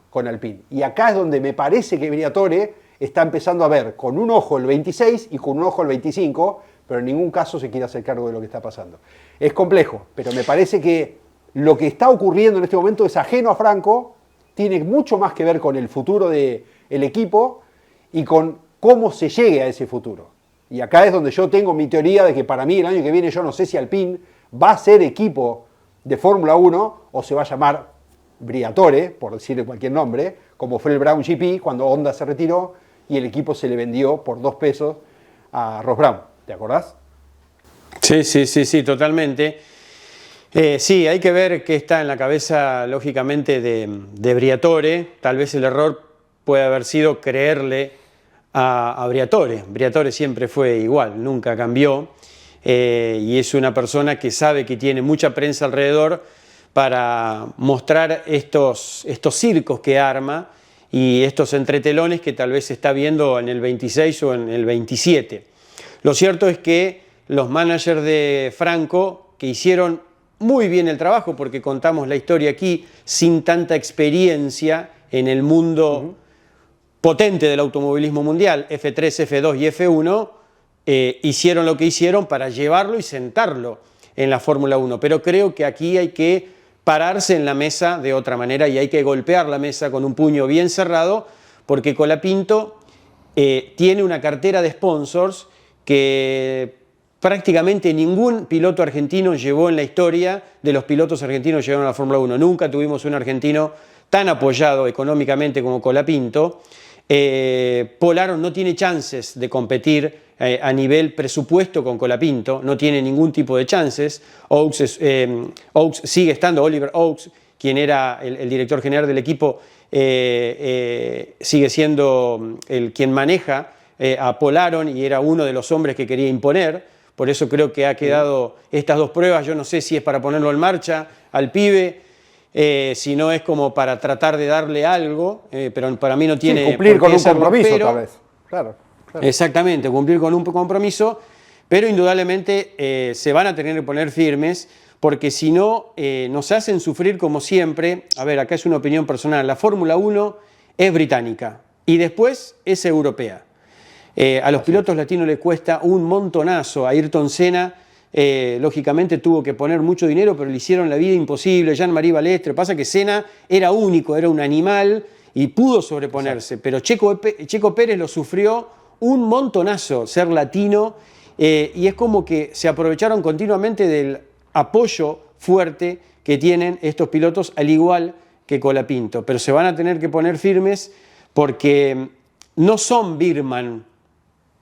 con Alpine. Y acá es donde me parece que Briatore está empezando a ver con un ojo el 26 y con un ojo el 25, pero en ningún caso se quiere hacer cargo de lo que está pasando. Es complejo, pero me parece que lo que está ocurriendo en este momento es ajeno a Franco, tiene mucho más que ver con el futuro del equipo y con cómo se llegue a ese futuro. Y acá es donde yo tengo mi teoría de que para mí el año que viene yo no sé si Alpine va a ser equipo de Fórmula 1 o se va a llamar Briatore, por decirle cualquier nombre, como fue el Brown GP cuando Honda se retiró y el equipo se le vendió por 2 pesos a Ross Brown. ¿Te acordás? Sí, totalmente. Sí, hay que ver qué está en la cabeza, lógicamente, de Briatore. Tal vez el error puede haber sido creerle a Briatore. Briatore siempre fue igual, nunca cambió. Y es una persona que sabe que tiene mucha prensa alrededor para mostrar estos circos que arma y estos entretelones que tal vez se está viendo en el 26 o en el 27. Lo cierto es que los managers de Franco, que hicieron muy bien el trabajo, porque contamos la historia aquí sin tanta experiencia en el mundo potente del automovilismo mundial, F3, F2 y F1, hicieron lo que hicieron para llevarlo y sentarlo en la Fórmula 1. Pero creo que aquí hay que pararse en la mesa de otra manera y hay que golpear la mesa con un puño bien cerrado, porque Colapinto tiene una cartera de sponsors que prácticamente ningún piloto argentino llevó en la historia de los pilotos argentinos llegaron a la Fórmula 1. Nunca tuvimos un argentino tan apoyado económicamente como Colapinto. Pol Aron no tiene chances de competir a nivel presupuesto con Colapinto, no tiene ningún tipo de chances. Oakes sigue estando, Oliver Oakes, quien era el director general del equipo, sigue siendo quien maneja a Pol Aron y era uno de los hombres que quería imponer. Por eso creo que ha quedado estas 2 pruebas. Yo no sé si es para ponerlo en marcha al pibe, si no es como para tratar de darle algo, pero para mí no tiene cumplir por con qué un serlo, compromiso, pero, tal vez. Claro. Exactamente, cumplir con un compromiso, pero indudablemente se van a tener que poner firmes, porque si no, nos hacen sufrir como siempre. A ver, acá es una opinión personal. La Fórmula 1 es británica y después es europea. A los pilotos latinos les cuesta un montonazo. A Ayrton Senna, lógicamente, tuvo que poner mucho dinero, pero le hicieron la vida imposible. Jean-Marie Balestre. Pasa que Senna era único, era un animal y pudo sobreponerse. Pero Checo Pérez lo sufrió un montonazo, ser latino. Y es como que se aprovecharon continuamente del apoyo fuerte que tienen estos pilotos, al igual que Colapinto. Pero se van a tener que poner firmes porque no son Birman.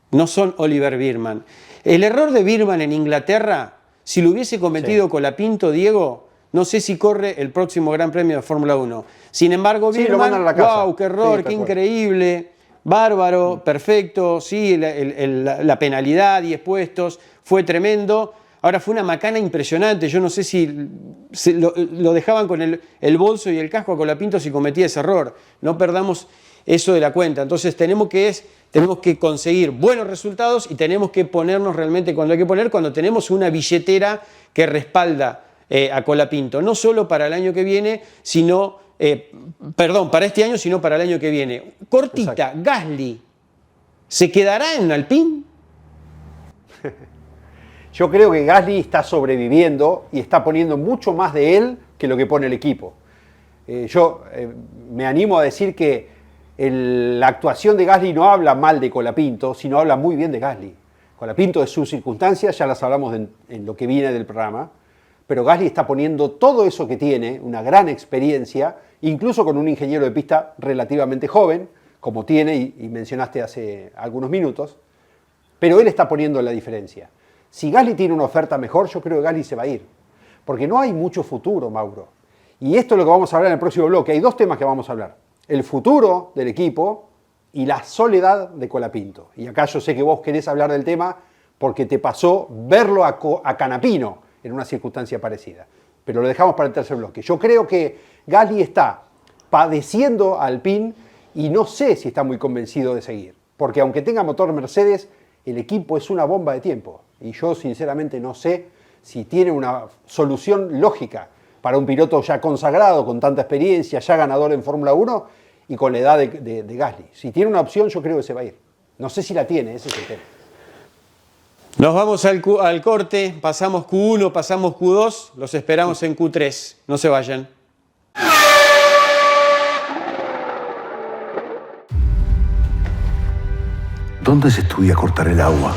No son Oliver Birman. El error de Birman en Inglaterra, si lo hubiese cometido Colapinto, Diego, no sé si corre el próximo Gran Premio de Fórmula 1. Sin embargo, Birman, wow, qué error, qué increíble, bárbaro, perfecto, sí, la penalidad, 10 puestos, fue tremendo. Ahora fue una macana impresionante, yo no sé si lo dejaban con el bolso y el casco a Colapinto si cometía ese error. No perdamos eso de la cuenta. Entonces tenemos que conseguir buenos resultados y tenemos que ponernos realmente cuando hay que poner, cuando tenemos una billetera que respalda a Colapinto, no solo para el año que viene, sino, para este año, sino para el año que viene. Cortita, exacto. Gasly, ¿se quedará en Alpine? Yo creo que Gasly está sobreviviendo y está poniendo mucho más de él que lo que pone el equipo. Yo me animo a decir que La actuación de Gasly no habla mal de Colapinto, sino habla muy bien de Gasly. Colapinto de sus circunstancias, ya las hablamos en lo que viene del programa, pero Gasly está poniendo todo eso que tiene, una gran experiencia, incluso con un ingeniero de pista relativamente joven, como tiene y mencionaste hace algunos minutos, pero él está poniendo la diferencia. Si Gasly tiene una oferta mejor, yo creo que Gasly se va a ir, porque no hay mucho futuro, Mauro. Y esto es lo que vamos a hablar en el próximo bloque. Hay dos temas que vamos a hablar. El futuro del equipo y la soledad de Colapinto. Y acá yo sé que vos querés hablar del tema porque te pasó verlo a Canapino en una circunstancia parecida. Pero lo dejamos para el tercer bloque. Yo creo que Gasly está padeciendo a Alpine y no sé si está muy convencido de seguir. Porque aunque tenga motor Mercedes, el equipo es una bomba de tiempo. Y yo sinceramente no sé si tiene una solución lógica para un piloto ya consagrado, con tanta experiencia, ya ganador en Fórmula 1 y con la edad de Gasly. Si tiene una opción, yo creo que se va a ir. No sé si la tiene, ese es el tema. Nos vamos al corte, pasamos Q1, pasamos Q2, los esperamos en Q3. No se vayan. ¿Dónde se estudia cortar el agua?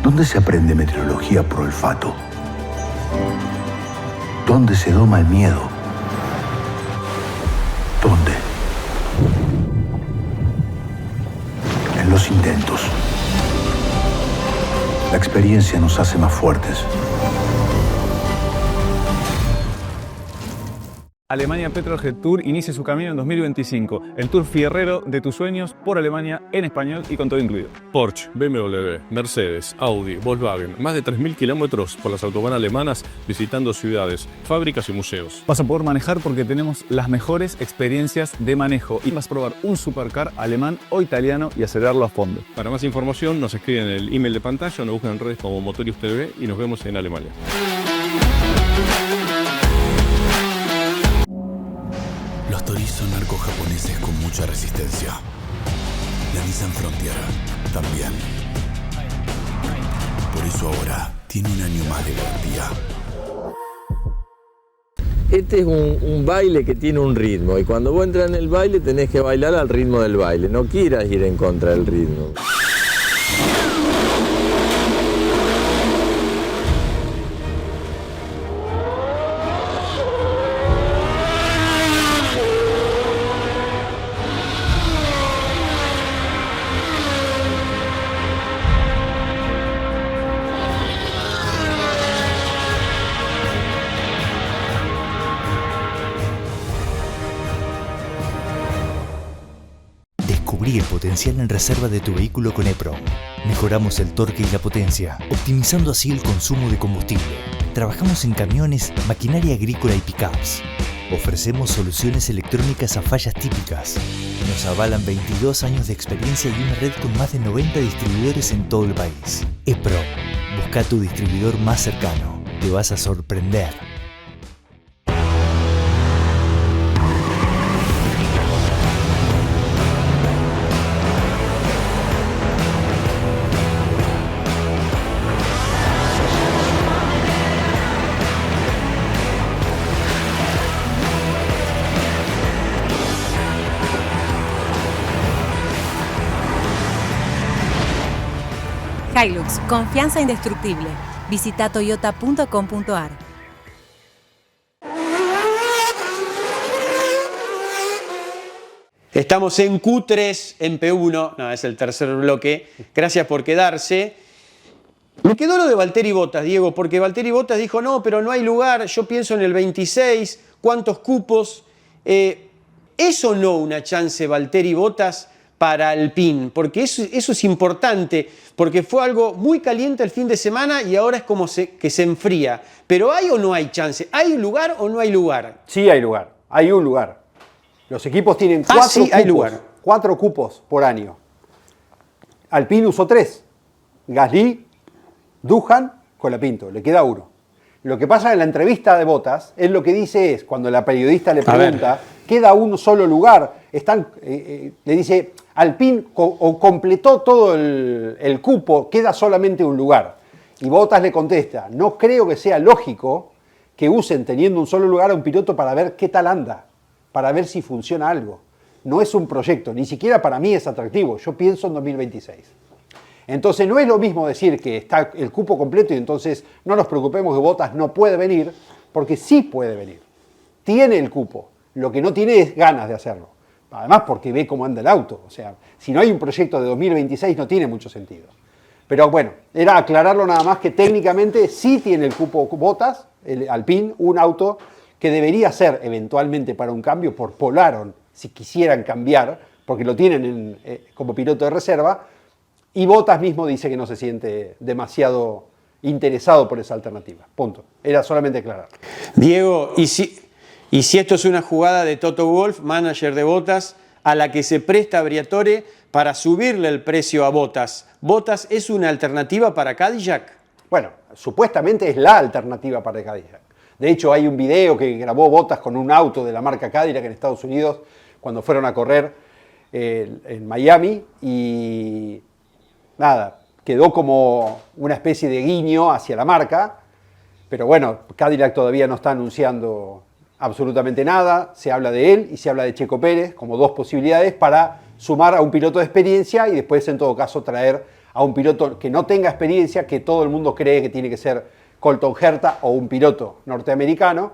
¿Dónde se aprende meteorología por olfato? ¿Dónde se doma el miedo? ¿Dónde? En los intentos. La experiencia nos hace más fuertes. Alemania Petrolhead Tour inicia su camino en 2025. El tour fierrero de tus sueños por Alemania en español y con todo incluido. Porsche, BMW, Mercedes, Audi, Volkswagen. Más de 3.000 kilómetros por las autobanas alemanas visitando ciudades, fábricas y museos. Vas a poder manejar porque tenemos las mejores experiencias de manejo y vas a probar un supercar alemán o italiano y acelerarlo a fondo. Para más información nos escriben en el email de pantalla o nos buscan en redes como Motorius TV y nos vemos en Alemania. Los Toris son arcos japoneses con mucha resistencia. La Nissan Frontier también. Por eso ahora tiene un año más de garantía. Este es un baile que tiene un ritmo y cuando vos entras en el baile tenés que bailar al ritmo del baile, no quieras ir en contra del ritmo. Descubrí el potencial en reserva de tu vehículo con EPROM. Mejoramos el torque y la potencia, optimizando así el consumo de combustible. Trabajamos en camiones, maquinaria agrícola y pickups. Ofrecemos soluciones electrónicas a fallas típicas. Nos avalan 22 años de experiencia y una red con más de 90 distribuidores en todo el país. EPROM. Busca tu distribuidor más cercano. Te vas a sorprender. Hilux, confianza indestructible. Visita toyota.com.ar. Estamos en Q3, en P1, no, es el tercer bloque. Gracias por quedarse. Me quedó lo de Valtteri Bottas, Diego, porque Valtteri Bottas dijo, no, pero no hay lugar, yo pienso en el 26, ¿cuántos cupos? ¿Es o no una chance Valtteri Bottas para Alpine? Porque eso es importante, porque fue algo muy caliente el fin de semana y ahora es como que se enfría. Pero ¿hay o no hay chance? ¿Hay lugar o no hay lugar? Sí hay lugar, hay un lugar. Los equipos tienen cuatro cupos por año. Alpine usó 3. Gasly, Duhan, Colapinto. Le queda 1. Lo que pasa en la entrevista de Bottas, él lo que dice es, cuando la periodista le pregunta, queda un solo lugar, le dice, Alpine completó todo el cupo, queda solamente un lugar. Y Bottas le contesta, no creo que sea lógico que usen teniendo un solo lugar a un piloto para ver qué tal anda, para ver si funciona algo. No es un proyecto, ni siquiera para mí es atractivo. Yo pienso en 2026. Entonces no es lo mismo decir que está el cupo completo y entonces no nos preocupemos que Bottas no puede venir, porque sí puede venir. Tiene el cupo, lo que no tiene es ganas de hacerlo. Además porque ve cómo anda el auto. O sea, si no hay un proyecto de 2026 no tiene mucho sentido. Pero bueno, era aclararlo nada más que técnicamente sí tiene el cupo Bottas, el Alpine, un auto que debería ser eventualmente para un cambio por Paul Aron, si quisieran cambiar, porque lo tienen como piloto de reserva, y Bottas mismo dice que no se siente demasiado interesado por esa alternativa. Punto. Era solamente aclarar. Diego, ¿y si esto es una jugada de Toto Wolff, manager de Bottas, a la que se presta Briatore para subirle el precio a Bottas? ¿Bottas es una alternativa para Cadillac? Bueno, supuestamente es la alternativa para Cadillac. De hecho, hay un video que grabó Bottas con un auto de la marca Cadillac en Estados Unidos cuando fueron a correr en Miami y nada, quedó como una especie de guiño hacia la marca, pero bueno, Cadillac todavía no está anunciando absolutamente nada. Se habla de él y se habla de Checo Pérez como dos posibilidades para sumar a un piloto de experiencia y después en todo caso traer a un piloto que no tenga experiencia, que todo el mundo cree que tiene que ser Colton Herta o un piloto norteamericano,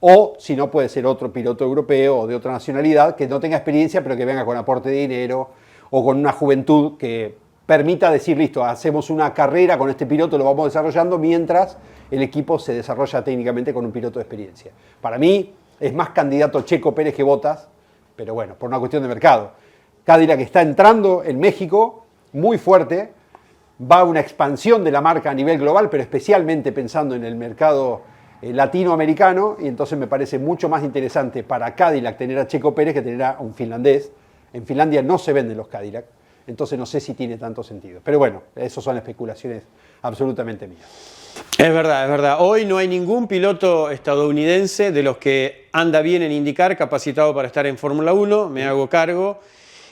o si no puede ser otro piloto europeo o de otra nacionalidad que no tenga experiencia pero que venga con aporte de dinero o con una juventud que permita decir, listo, hacemos una carrera con este piloto, lo vamos desarrollando mientras el equipo se desarrolla técnicamente con un piloto de experiencia. Para mí es más candidato Checo Pérez que Bottas, pero bueno, por una cuestión de mercado. Cadillac está entrando en México muy fuerte, va a una expansión de la marca a nivel global, pero especialmente pensando en el mercado latinoamericano, y entonces me parece mucho más interesante para Cadillac tener a Checo Pérez que tener a un finlandés. En Finlandia no se venden los Cadillac, entonces no sé si tiene tanto sentido. Pero bueno, eso son especulaciones absolutamente mías. Es verdad, es verdad. Hoy no hay ningún piloto estadounidense de los que anda bien en IndyCar capacitado para estar en Fórmula 1, me hago cargo.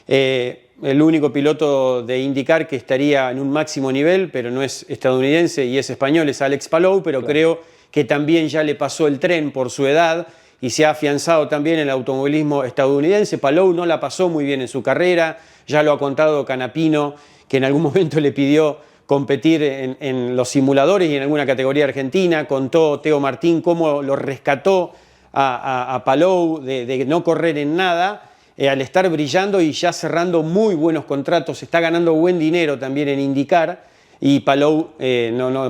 El único piloto de IndyCar que estaría en un máximo nivel, pero no es estadounidense y es español, es Alex Palou, pero claro, creo que también ya le pasó el tren por su edad y se ha afianzado también en el automovilismo estadounidense. Palou no la pasó muy bien en su carrera, ya lo ha contado Canapino, que en algún momento le pidió competir en los simuladores y en alguna categoría argentina. Contó Teo Martín cómo lo rescató a Palou de no correr en nada, al estar brillando y ya cerrando muy buenos contratos. Está ganando buen dinero también en IndyCar y Palou,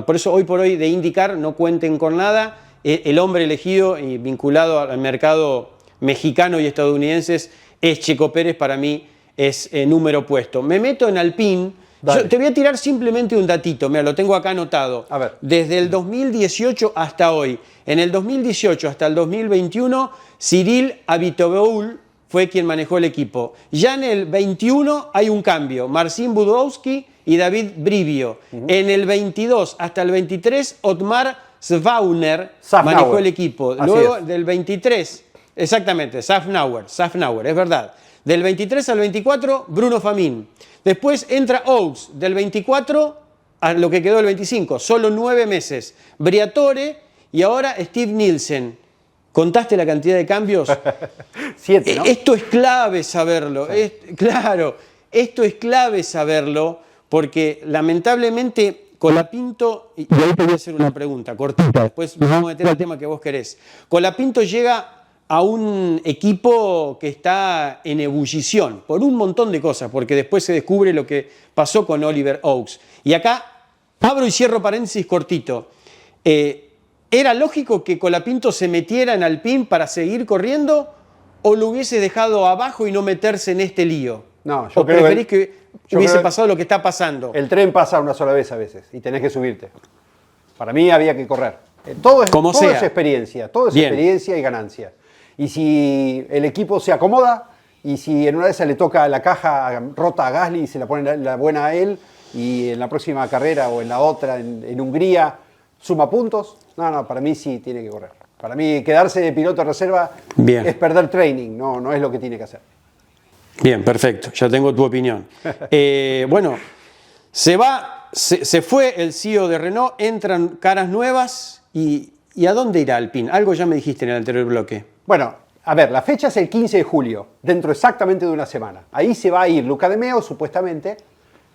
por eso hoy por hoy de IndyCar no cuenten con nada. El hombre elegido y vinculado al mercado mexicano y estadounidense es Checo Pérez. Para mí es número puesto. Me meto en Alpine. Yo te voy a tirar simplemente un datito, mira, lo tengo acá anotado. A ver. Desde el 2018 hasta hoy, en el 2018 hasta el 2021, Cyril Abiteboul fue quien manejó el equipo. Ya en el 21 hay un cambio, Marcin Budowski y David Brivio. En el 22 hasta el 23, Otmar Szafnauer manejó el equipo. Luego del 23, exactamente, Szafnauer, es verdad. Del 23 al 24, Bruno Famín. Después entra Oaks, del 24 a lo que quedó el 25, solo 9 meses. Briatore y ahora Steve Nielsen. ¿Contaste la cantidad de cambios? 7, ¿no? Esto es clave saberlo. Sí. Claro, esto es clave saberlo porque lamentablemente Colapinto, y ahí te voy a hacer una pregunta cortita, después nos vamos a meter al tema que vos querés. Colapinto llega a un equipo que está en ebullición por un montón de cosas, porque después se descubre lo que pasó con Oliver Oaks. Y acá abro y cierro paréntesis cortito. ¿Era lógico que Colapinto se metiera en Alpine para seguir corriendo o lo hubiese dejado abajo y no meterse en este lío? No, yo ¿O creo preferís que hubiese pasado lo que está pasando? El tren pasa una sola vez a veces y tenés que subirte. Para mí había que correr. Todo es experiencia, todo es experiencia y ganancia. Y si el equipo se acomoda y si en una de esas le toca la caja rota a Gasly y se la pone la buena a él y en la próxima carrera o en la otra, en Hungría, suma puntos, no, para mí sí tiene que correr. Para mí quedarse de piloto de reserva es perder training, no es lo que tiene que hacer. Bien, perfecto, ya tengo tu opinión. Bueno, se fue el CEO de Renault, entran caras nuevas y ¿Y a dónde irá Alpine? Algo ya me dijiste en el anterior bloque. Bueno, a ver, la fecha es el 15 de julio, dentro exactamente de una semana. Ahí se va a ir Luca de Meo, supuestamente.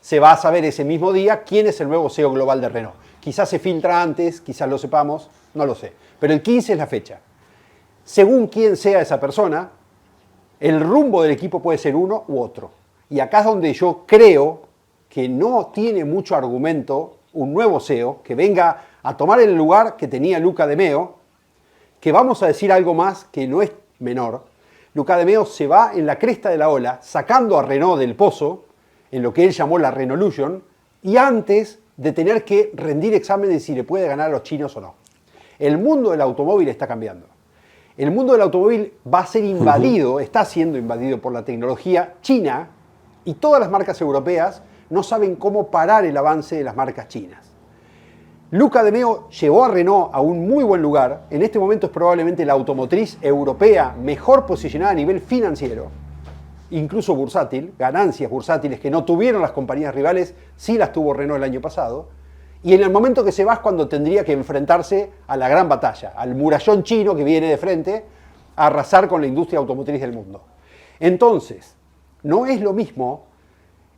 Se va a saber ese mismo día quién es el nuevo CEO global de Renault. Quizás se filtra antes, quizás lo sepamos, no lo sé. Pero el 15 es la fecha. Según quién sea esa persona, el rumbo del equipo puede ser uno u otro. Y acá es donde yo creo que no tiene mucho argumento un nuevo CEO que venga a tomar el lugar que tenía Luca de Meo, que vamos a decir algo más que no es menor. Luca de Meo se va en la cresta de la ola, sacando a Renault del pozo, en lo que él llamó la Renaulution, y antes de tener que rendir exámenes de si le puede ganar a los chinos o no. El mundo del automóvil está cambiando. El mundo del automóvil va a ser invadido, está siendo invadido por la tecnología china, y todas las marcas europeas no saben cómo parar el avance de las marcas chinas. Luca de Meo llevó a Renault a un muy buen lugar. En este momento es probablemente la automotriz europea mejor posicionada a nivel financiero, incluso bursátil, ganancias bursátiles que no tuvieron las compañías rivales, sí las tuvo Renault el año pasado. Y en el momento que se va es cuando tendría que enfrentarse a la gran batalla, al murallón chino que viene de frente a arrasar con la industria automotriz del mundo. Entonces, no es lo mismo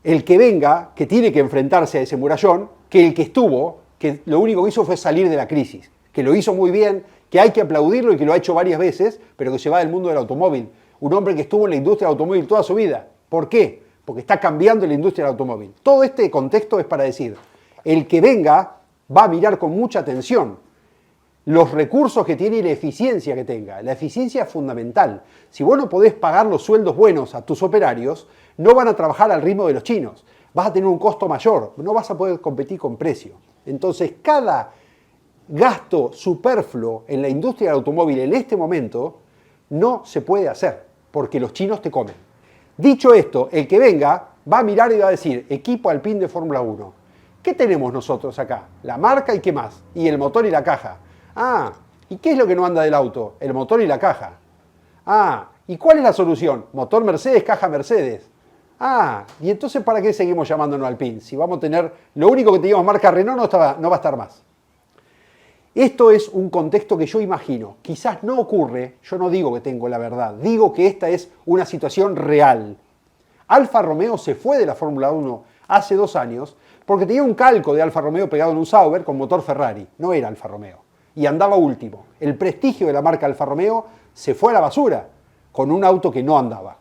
el que venga, que tiene que enfrentarse a ese murallón, que el que estuvo, que lo único que hizo fue salir de la crisis, que lo hizo muy bien, que hay que aplaudirlo y que lo ha hecho varias veces, pero que se va del mundo del automóvil. Un hombre que estuvo en la industria del automóvil toda su vida. ¿Por qué? Porque está cambiando la industria del automóvil. Todo este contexto es para decir, el que venga va a mirar con mucha atención los recursos que tiene y la eficiencia que tenga. La eficiencia es fundamental. Si vos no podés pagar los sueldos buenos a tus operarios, no van a trabajar al ritmo de los chinos. Vas a tener un costo mayor, no vas a poder competir con precio. Entonces, cada gasto superfluo en la industria del automóvil en este momento no se puede hacer, porque los chinos te comen. Dicho esto, el que venga va a mirar y va a decir, equipo Alpine de Fórmula 1. ¿Qué tenemos nosotros acá? La marca y qué más. Y el motor y la caja. Ah, ¿y qué es lo que no anda del auto? El motor y la caja. Ah, ¿y cuál es la solución? Motor Mercedes, caja Mercedes. Ah, ¿y entonces para qué seguimos llamándonos Alpine? Si vamos a tener, lo único que teníamos marca Renault no va a estar más. Esto es un contexto que yo imagino. Quizás no ocurre, yo no digo que tengo la verdad, digo que esta es una situación real. Alfa Romeo se fue de la Fórmula 1 hace 2 años porque tenía un calco de Alfa Romeo pegado en un Sauber con motor Ferrari. No era Alfa Romeo. Y andaba último. El prestigio de la marca Alfa Romeo se fue a la basura con un auto que no andaba.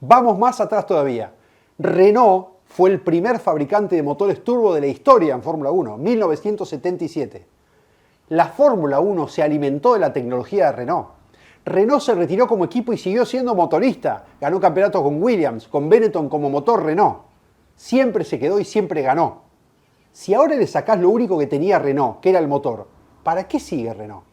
Vamos más atrás todavía. Renault fue el primer fabricante de motores turbo de la historia en Fórmula 1, 1977. La Fórmula 1 se alimentó de la tecnología de Renault. Renault se retiró como equipo y siguió siendo motorista. Ganó campeonatos con Williams, con Benetton como motor Renault. Siempre se quedó y siempre ganó. Si ahora le sacás lo único que tenía Renault, que era el motor, ¿para qué sigue Renault?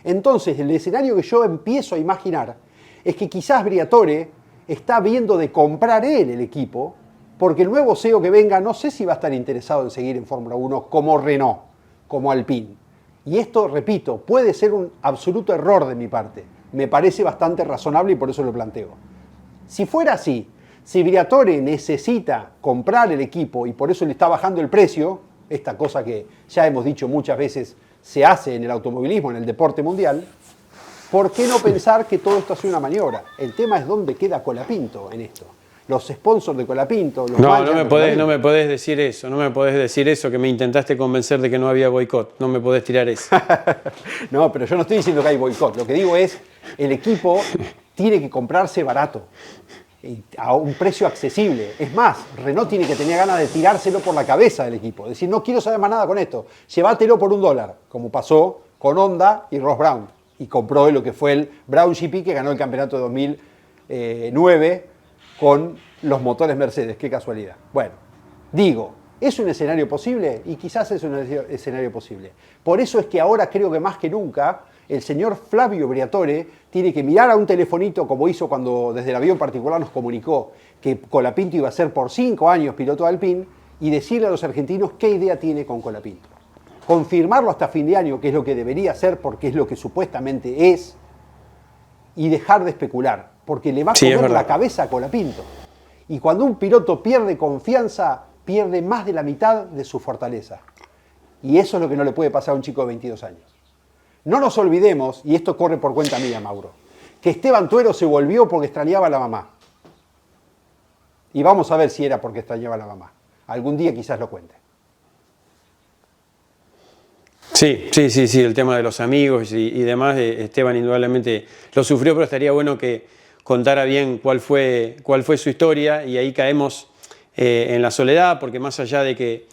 Entonces, el escenario que yo empiezo a imaginar es que quizás Briatore está viendo de comprar él el equipo, porque el nuevo CEO que venga no sé si va a estar interesado en seguir en Fórmula 1 como Renault, como Alpine. Y esto, repito, puede ser un absoluto error de mi parte. Me parece bastante razonable y por eso lo planteo. Si fuera así, si Briatore necesita comprar el equipo y por eso le está bajando el precio, esta cosa que ya hemos dicho muchas veces se hace en el automovilismo, en el deporte mundial, ¿por qué no pensar que todo esto ha sido una maniobra? El tema es dónde queda Colapinto en esto. Los sponsors de Colapinto, los no me podés decir eso, no me podés decir eso, que me intentaste convencer de que no había boicot, no me podés tirar eso. No, pero yo no estoy diciendo que hay boicot, lo que digo es, el equipo tiene que comprarse barato, a un precio accesible. Es más, Renault tiene que tener ganas de tirárselo por la cabeza del equipo, decir, no quiero saber más nada con esto, llévatelo por $1, como pasó con Honda y Ross Brown, y compró lo que fue el Brown GP que ganó el campeonato de 2009, con los motores Mercedes, qué casualidad. Bueno, digo, ¿es un escenario posible? Y quizás es un escenario posible. Por eso es que ahora creo que más que nunca el señor Flavio Briatore tiene que mirar a un telefonito como hizo cuando desde el avión particular nos comunicó que Colapinto iba a ser por 5 años piloto de Alpine y decirle a los argentinos qué idea tiene con Colapinto. Confirmarlo hasta fin de año, que es lo que debería ser porque es lo que supuestamente es, y dejar de especular, porque le va a comer la cabeza a Colapinto. Y cuando un piloto pierde confianza, pierde más de la mitad de su fortaleza. Y eso es lo que no le puede pasar a un chico de 22 años. No nos olvidemos, y esto corre por cuenta mía, Mauro, que Esteban Tuero se volvió porque extrañaba a la mamá. Y vamos a ver si era porque extrañaba a la mamá. Algún día quizás lo cuente. Sí, el tema de los amigos y demás, Esteban indudablemente lo sufrió, pero estaría bueno que contara bien cuál fue su historia, y ahí caemos en la soledad, porque más allá de que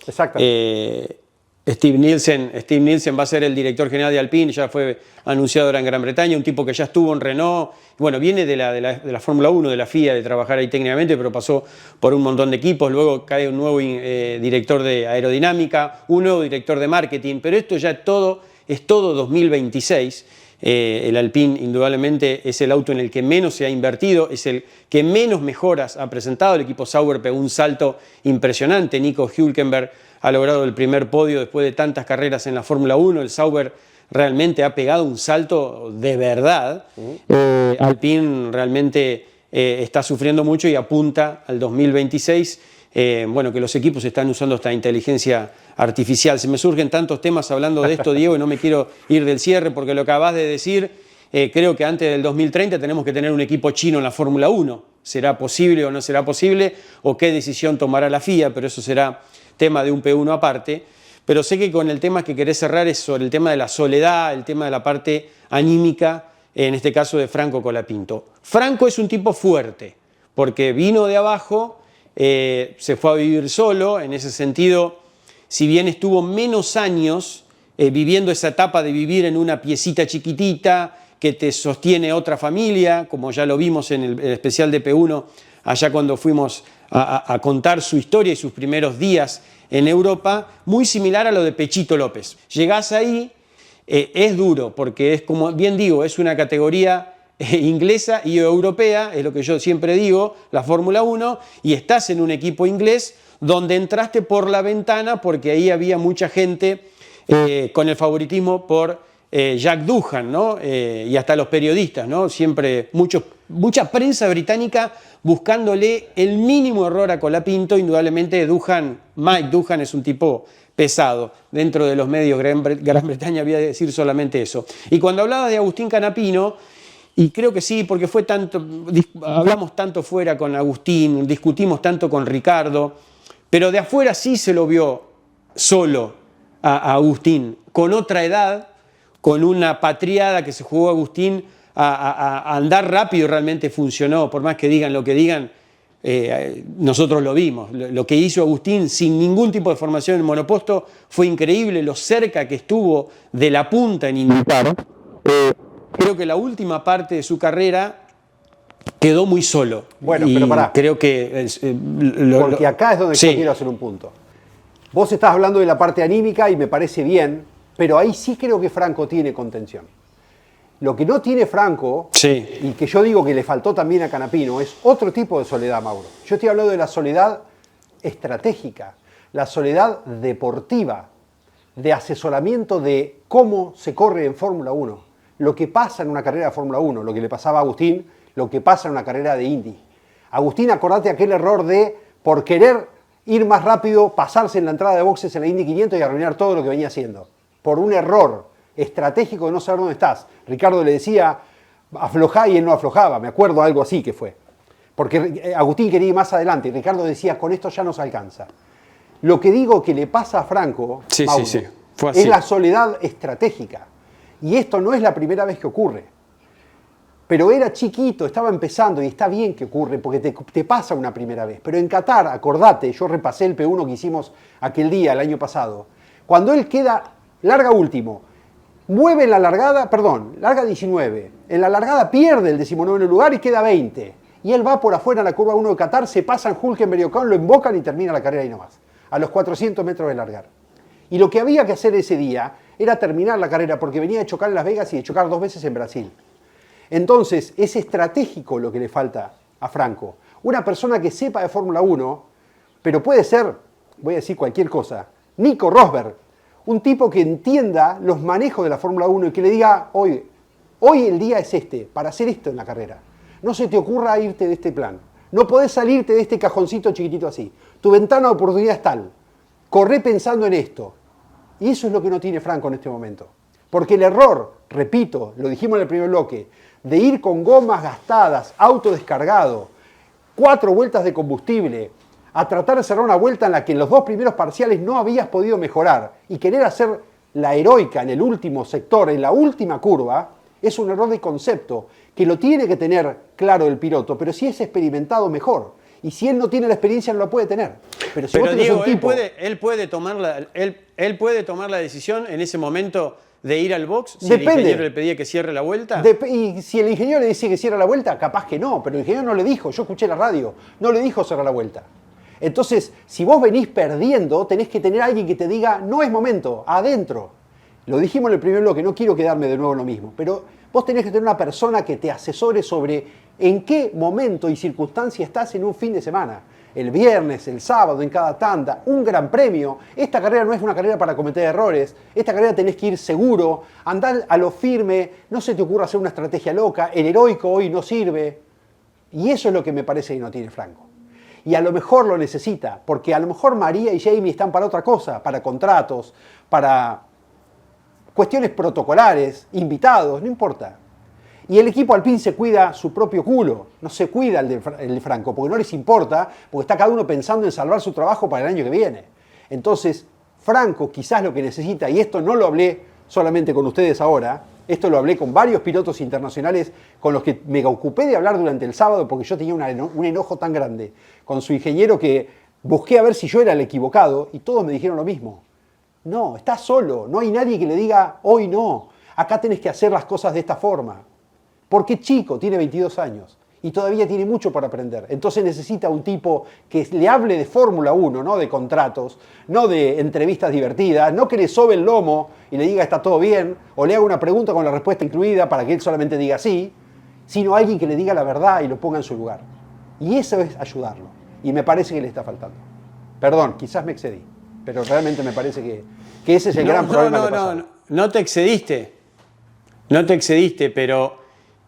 Steve Nielsen va a ser el director general de Alpine, ya fue anunciado ahora en Gran Bretaña, un tipo que ya estuvo en Renault, bueno, viene de la Fórmula 1, de la FIA, de trabajar ahí técnicamente, pero pasó por un montón de equipos, luego cae un nuevo director de aerodinámica, un nuevo director de marketing, pero esto ya es todo 2026. El Alpine indudablemente es el auto en el que menos se ha invertido, es el que menos mejoras ha presentado. El equipo Sauber pegó un salto impresionante. Nico Hülkenberg ha logrado el primer podio después de tantas carreras en la Fórmula 1. El Sauber realmente ha pegado un salto de verdad. Alpine realmente está sufriendo mucho y apunta al 2026. Bueno, que los equipos están usando esta inteligencia artificial. Se me surgen tantos temas hablando de esto, Diego, y no me quiero ir del cierre, porque lo que acabas de decir, creo que antes del 2030 tenemos que tener un equipo chino en la Fórmula 1. ¿Será posible o no será posible? ¿O qué decisión tomará la FIA? Pero eso será tema de un P1 aparte. Pero sé que con el tema que querés cerrar es sobre el tema de la soledad, el tema de la parte anímica, en este caso de Franco Colapinto. Franco es un tipo fuerte, porque vino de abajo, se fue a vivir solo. En ese sentido, si bien estuvo menos años viviendo esa etapa de vivir en una piecita chiquitita que te sostiene otra familia, como ya lo vimos en el especial de P1, allá cuando fuimos a contar su historia y sus primeros días en Europa, muy similar a lo de Pechito López. Llegás ahí, es duro, porque es, como bien digo, es una categoría inglesa y europea, es lo que yo siempre digo, la Fórmula 1, y estás en un equipo inglés donde entraste por la ventana porque ahí había mucha gente con el favoritismo por Jack Doohan, ¿no? Y hasta los periodistas, ¿no? Siempre mucha prensa británica buscándole el mínimo error a Colapinto. Indudablemente Mike Doohan es un tipo pesado. Dentro de los medios Gran Bretaña había de decir solamente eso. Y cuando hablabas de Agustín Canapino, y creo que sí, porque hablamos tanto fuera con Agustín, discutimos tanto con Ricardo, pero de afuera sí se lo vio solo a Agustín, con otra edad, con una patriada que se jugó Agustín a andar rápido. Realmente funcionó, por más que digan lo que digan, nosotros lo vimos. Lo que hizo Agustín sin ningún tipo de formación en monoposto fue increíble, lo cerca que estuvo de la punta en IndyCar. Creo que la última parte de su carrera quedó muy solo. Bueno, pero pará. Creo que porque acá es donde yo quiero hacer un punto. Vos estás hablando de la parte anímica y me parece bien, pero ahí sí creo que Franco tiene contención. Lo que no tiene Franco, y que yo digo que le faltó también a Canapino, es otro tipo de soledad, Mauro. Yo estoy hablando de la soledad estratégica, la soledad deportiva, de asesoramiento de cómo se corre en Fórmula 1. Lo que pasa en una carrera de Fórmula 1, lo que le pasaba a Agustín, lo que pasa en una carrera de Indy. Agustín, acordate aquel error de, por querer ir más rápido, pasarse en la entrada de boxes en la Indy 500 y arruinar todo lo que venía haciendo. Por un error estratégico de no saber dónde estás. Ricardo le decía, aflojá, y él no aflojaba. Me acuerdo algo así que fue. Porque Agustín quería ir más adelante y Ricardo decía, con esto ya nos alcanza. Lo que digo que le pasa a Franco, Mauro, fue así. Es la soledad estratégica. Y esto no es la primera vez que ocurre. Pero era chiquito, estaba empezando, y está bien que ocurre porque te pasa una primera vez. Pero en Qatar, acordate, yo repasé el P1 que hicimos aquel día, el año pasado. Cuando él larga último, mueve la largada, larga 19. En la largada pierde el 19º lugar y queda 20. Y él va por afuera en la curva 1 de Qatar, se pasan Hülkenberg y Ocon, lo invocan y termina la carrera ahí nomás. A los 400 metros de largar. Y lo que había que hacer ese día era terminar la carrera, porque venía de chocar en Las Vegas y de chocar 2 veces en Brasil. Entonces, es estratégico lo que le falta a Franco. Una persona que sepa de Fórmula 1, pero puede ser, voy a decir cualquier cosa, Nico Rosberg, un tipo que entienda los manejos de la Fórmula 1 y que le diga, hoy el día es para hacer esto en la carrera. No se te ocurra irte de este plan. No podés salirte de este cajoncito chiquitito así. Tu ventana de oportunidad es tal. Corré pensando en esto. Y eso es lo que no tiene Franco en este momento. Porque el error, repito, lo dijimos en el primer bloque, de ir con gomas gastadas, auto descargado, 4 vueltas de combustible, a tratar de cerrar una vuelta en la que en los 2 primeros parciales no habías podido mejorar y querer hacer la heroica en el último sector, en la última curva, es un error de concepto que lo tiene que tener claro el piloto, pero si es experimentado, mejor. Y si él no tiene la experiencia, no la puede tener. Pero si vos tenés Diego, un tipo... él puede tomar la decisión en ese momento de ir al box si Depende. el ingeniero le pedía que cierre la vuelta. Y si el ingeniero le dice que cierre la vuelta, capaz que no, pero el ingeniero no le dijo, yo escuché la radio, no le dijo cerrar la vuelta. Entonces, si vos venís perdiendo, tenés que tener a alguien que te diga, no es momento, adentro. Lo dijimos en el primer bloque, no quiero quedarme de nuevo en lo mismo, pero vos tenés que tener una persona que te asesore sobre en qué momento y circunstancia estás en un fin de semana. El viernes, el sábado, en cada tanda, un gran premio. Esta carrera no es una carrera para cometer errores. Esta carrera tenés que ir seguro, andar a lo firme, no se te ocurra hacer una estrategia loca, el heroico hoy no sirve. Y eso es lo que me parece que no tiene Franco. Y a lo mejor lo necesita, porque a lo mejor María y Jamie están para otra cosa, para contratos, para cuestiones protocolares, invitados, no importa. Y el equipo Alpine se cuida su propio culo, no se cuida el de Franco, porque no les importa, porque está cada uno pensando en salvar su trabajo para el año que viene. Entonces, Franco quizás lo que necesita, y esto no lo hablé solamente con ustedes ahora, esto lo hablé con varios pilotos internacionales con los que me ocupé de hablar durante el sábado, porque yo tenía un enojo tan grande con su ingeniero que busqué a ver si yo era el equivocado, y todos me dijeron lo mismo. No, estás solo, no hay nadie que le diga, hoy no, acá tenés que hacer las cosas de esta forma. Porque chico, tiene 22 años y todavía tiene mucho para aprender. Entonces necesita un tipo que le hable de Fórmula 1, no de contratos, no de entrevistas divertidas, no que le sobe el lomo y le diga está todo bien, o le haga una pregunta con la respuesta incluida para que él solamente diga sí, sino alguien que le diga la verdad y lo ponga en su lugar. Y eso es ayudarlo. Y me parece que le está faltando. Perdón, quizás me excedí, pero realmente me parece que ese es el gran problema. No te excediste. No te excediste, pero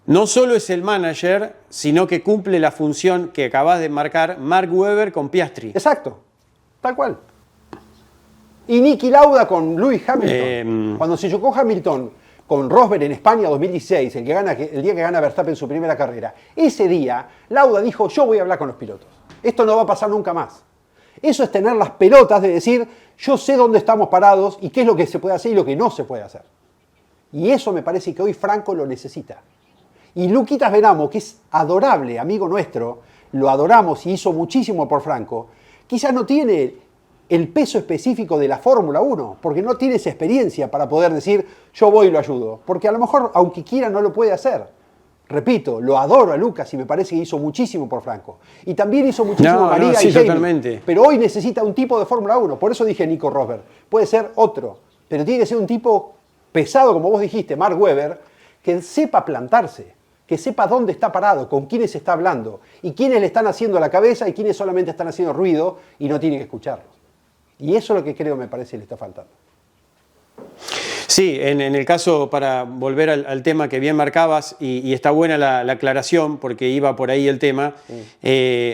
no solo es el manager, sino que cumple la función que acabas de marcar Mark Webber con Piastri. Exacto, tal cual. Y Niki Lauda con Lewis Hamilton. Cuando se chocó Hamilton con Rosberg en España 2016, el día que gana Verstappen su primera carrera, ese día Lauda dijo, yo voy a hablar con los pilotos. Esto no va a pasar nunca más. Eso es tener las pelotas de decir, yo sé dónde estamos parados y qué es lo que se puede hacer y lo que no se puede hacer. Y eso me parece que hoy Franco lo necesita. Y Luquitas Venamo, que es adorable, amigo nuestro, lo adoramos y hizo muchísimo por Franco, quizás no tiene el peso específico de la Fórmula 1, porque no tiene esa experiencia para poder decir, yo voy y lo ayudo. Porque a lo mejor, aunque quiera, no lo puede hacer. Repito, lo adoro a Lucas y me parece que hizo muchísimo por Franco. Y también hizo muchísimo María y Jamie. Totalmente. Pero hoy necesita un tipo de Fórmula 1. Por eso dije Nico Rosberg. Puede ser otro, pero tiene que ser un tipo pesado, como vos dijiste, Mark Webber, que sepa plantarse, que sepa dónde está parado, con quiénes está hablando, y quiénes le están haciendo la cabeza y quiénes solamente están haciendo ruido y no tiene que escucharlos. Y eso es lo que creo me parece le está faltando. Sí, en el caso, para volver al tema que bien marcabas, y está buena la aclaración porque iba por ahí el tema,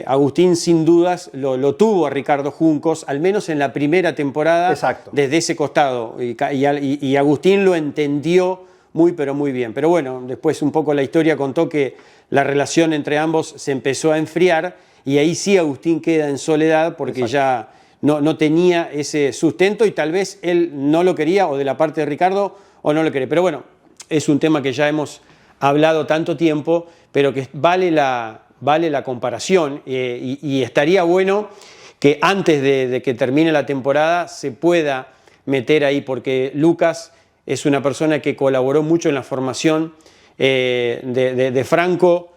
Agustín sin dudas lo tuvo a Ricardo Juncos, al menos en la primera temporada. Exacto. Desde ese costado, y Agustín lo entendió muy pero muy bien. Pero bueno, después un poco la historia contó que la relación entre ambos se empezó a enfriar y ahí sí Agustín queda en soledad porque Exacto. ya no tenía ese sustento y tal vez él no lo quería, o de la parte de Ricardo, o no lo quería. Pero bueno, es un tema que ya hemos hablado tanto tiempo, pero que vale la comparación y estaría bueno que antes de que termine la temporada se pueda meter ahí, porque Lucas es una persona que colaboró mucho en la formación de Franco,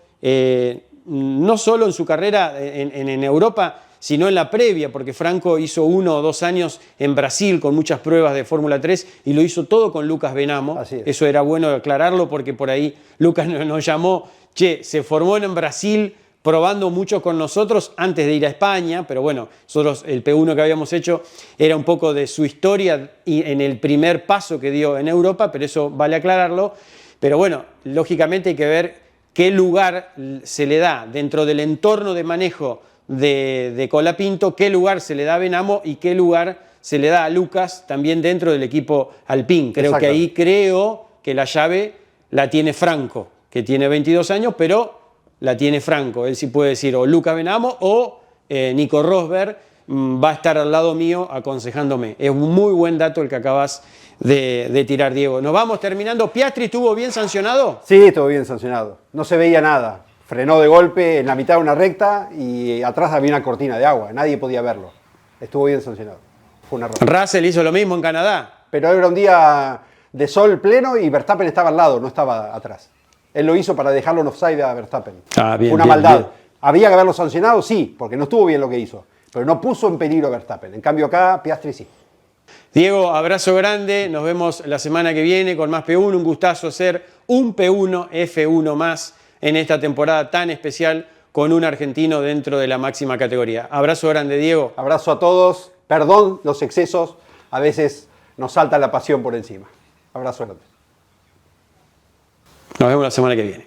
no solo en su carrera en Europa, sino en la previa, porque Franco hizo 1 o 2 años en Brasil con muchas pruebas de Fórmula 3 y lo hizo todo con Lucas Venamo. Eso era bueno aclararlo porque por ahí Lucas nos llamó, se formó en Brasil probando mucho con nosotros antes de ir a España, pero bueno, nosotros el P1 que habíamos hecho era un poco de su historia y en el primer paso que dio en Europa, pero eso vale aclararlo. Pero bueno, lógicamente hay que ver qué lugar se le da dentro del entorno de manejo de Colapinto, qué lugar se le da a Venamo y qué lugar se le da a Lucas también dentro del equipo Alpine. Creo Exacto. que ahí que la llave la tiene Franco, que tiene 22 años, pero la tiene Franco. Él sí puede decir o Luca Benamo o Nico Rosberg va a estar al lado mío aconsejándome. Es un muy buen dato el que acabas de tirar, Diego. Nos vamos terminando. ¿Piastri estuvo bien sancionado? Sí, estuvo bien sancionado. No se veía nada. Frenó de golpe en la mitad de una recta y atrás había una cortina de agua. Nadie podía verlo. Estuvo bien sancionado. Fue un error. Russell hizo lo mismo en Canadá. Pero era un día de sol pleno y Verstappen estaba al lado, no estaba atrás. Él lo hizo para dejarlo en offside a Verstappen. Bien, Fue una bien, maldad. bien. ¿Había que haberlo sancionado? Sí, porque no estuvo bien lo que hizo. Pero no puso en peligro a Verstappen. En cambio acá, Piastri sí. Diego, abrazo grande. Nos vemos la semana que viene con más P1. Un gustazo hacer un P1 F1 más en esta temporada tan especial con un argentino dentro de la máxima categoría. Abrazo grande, Diego. Abrazo a todos. Perdón los excesos. A veces nos salta la pasión por encima. Abrazo grande. Nos vemos la semana que viene.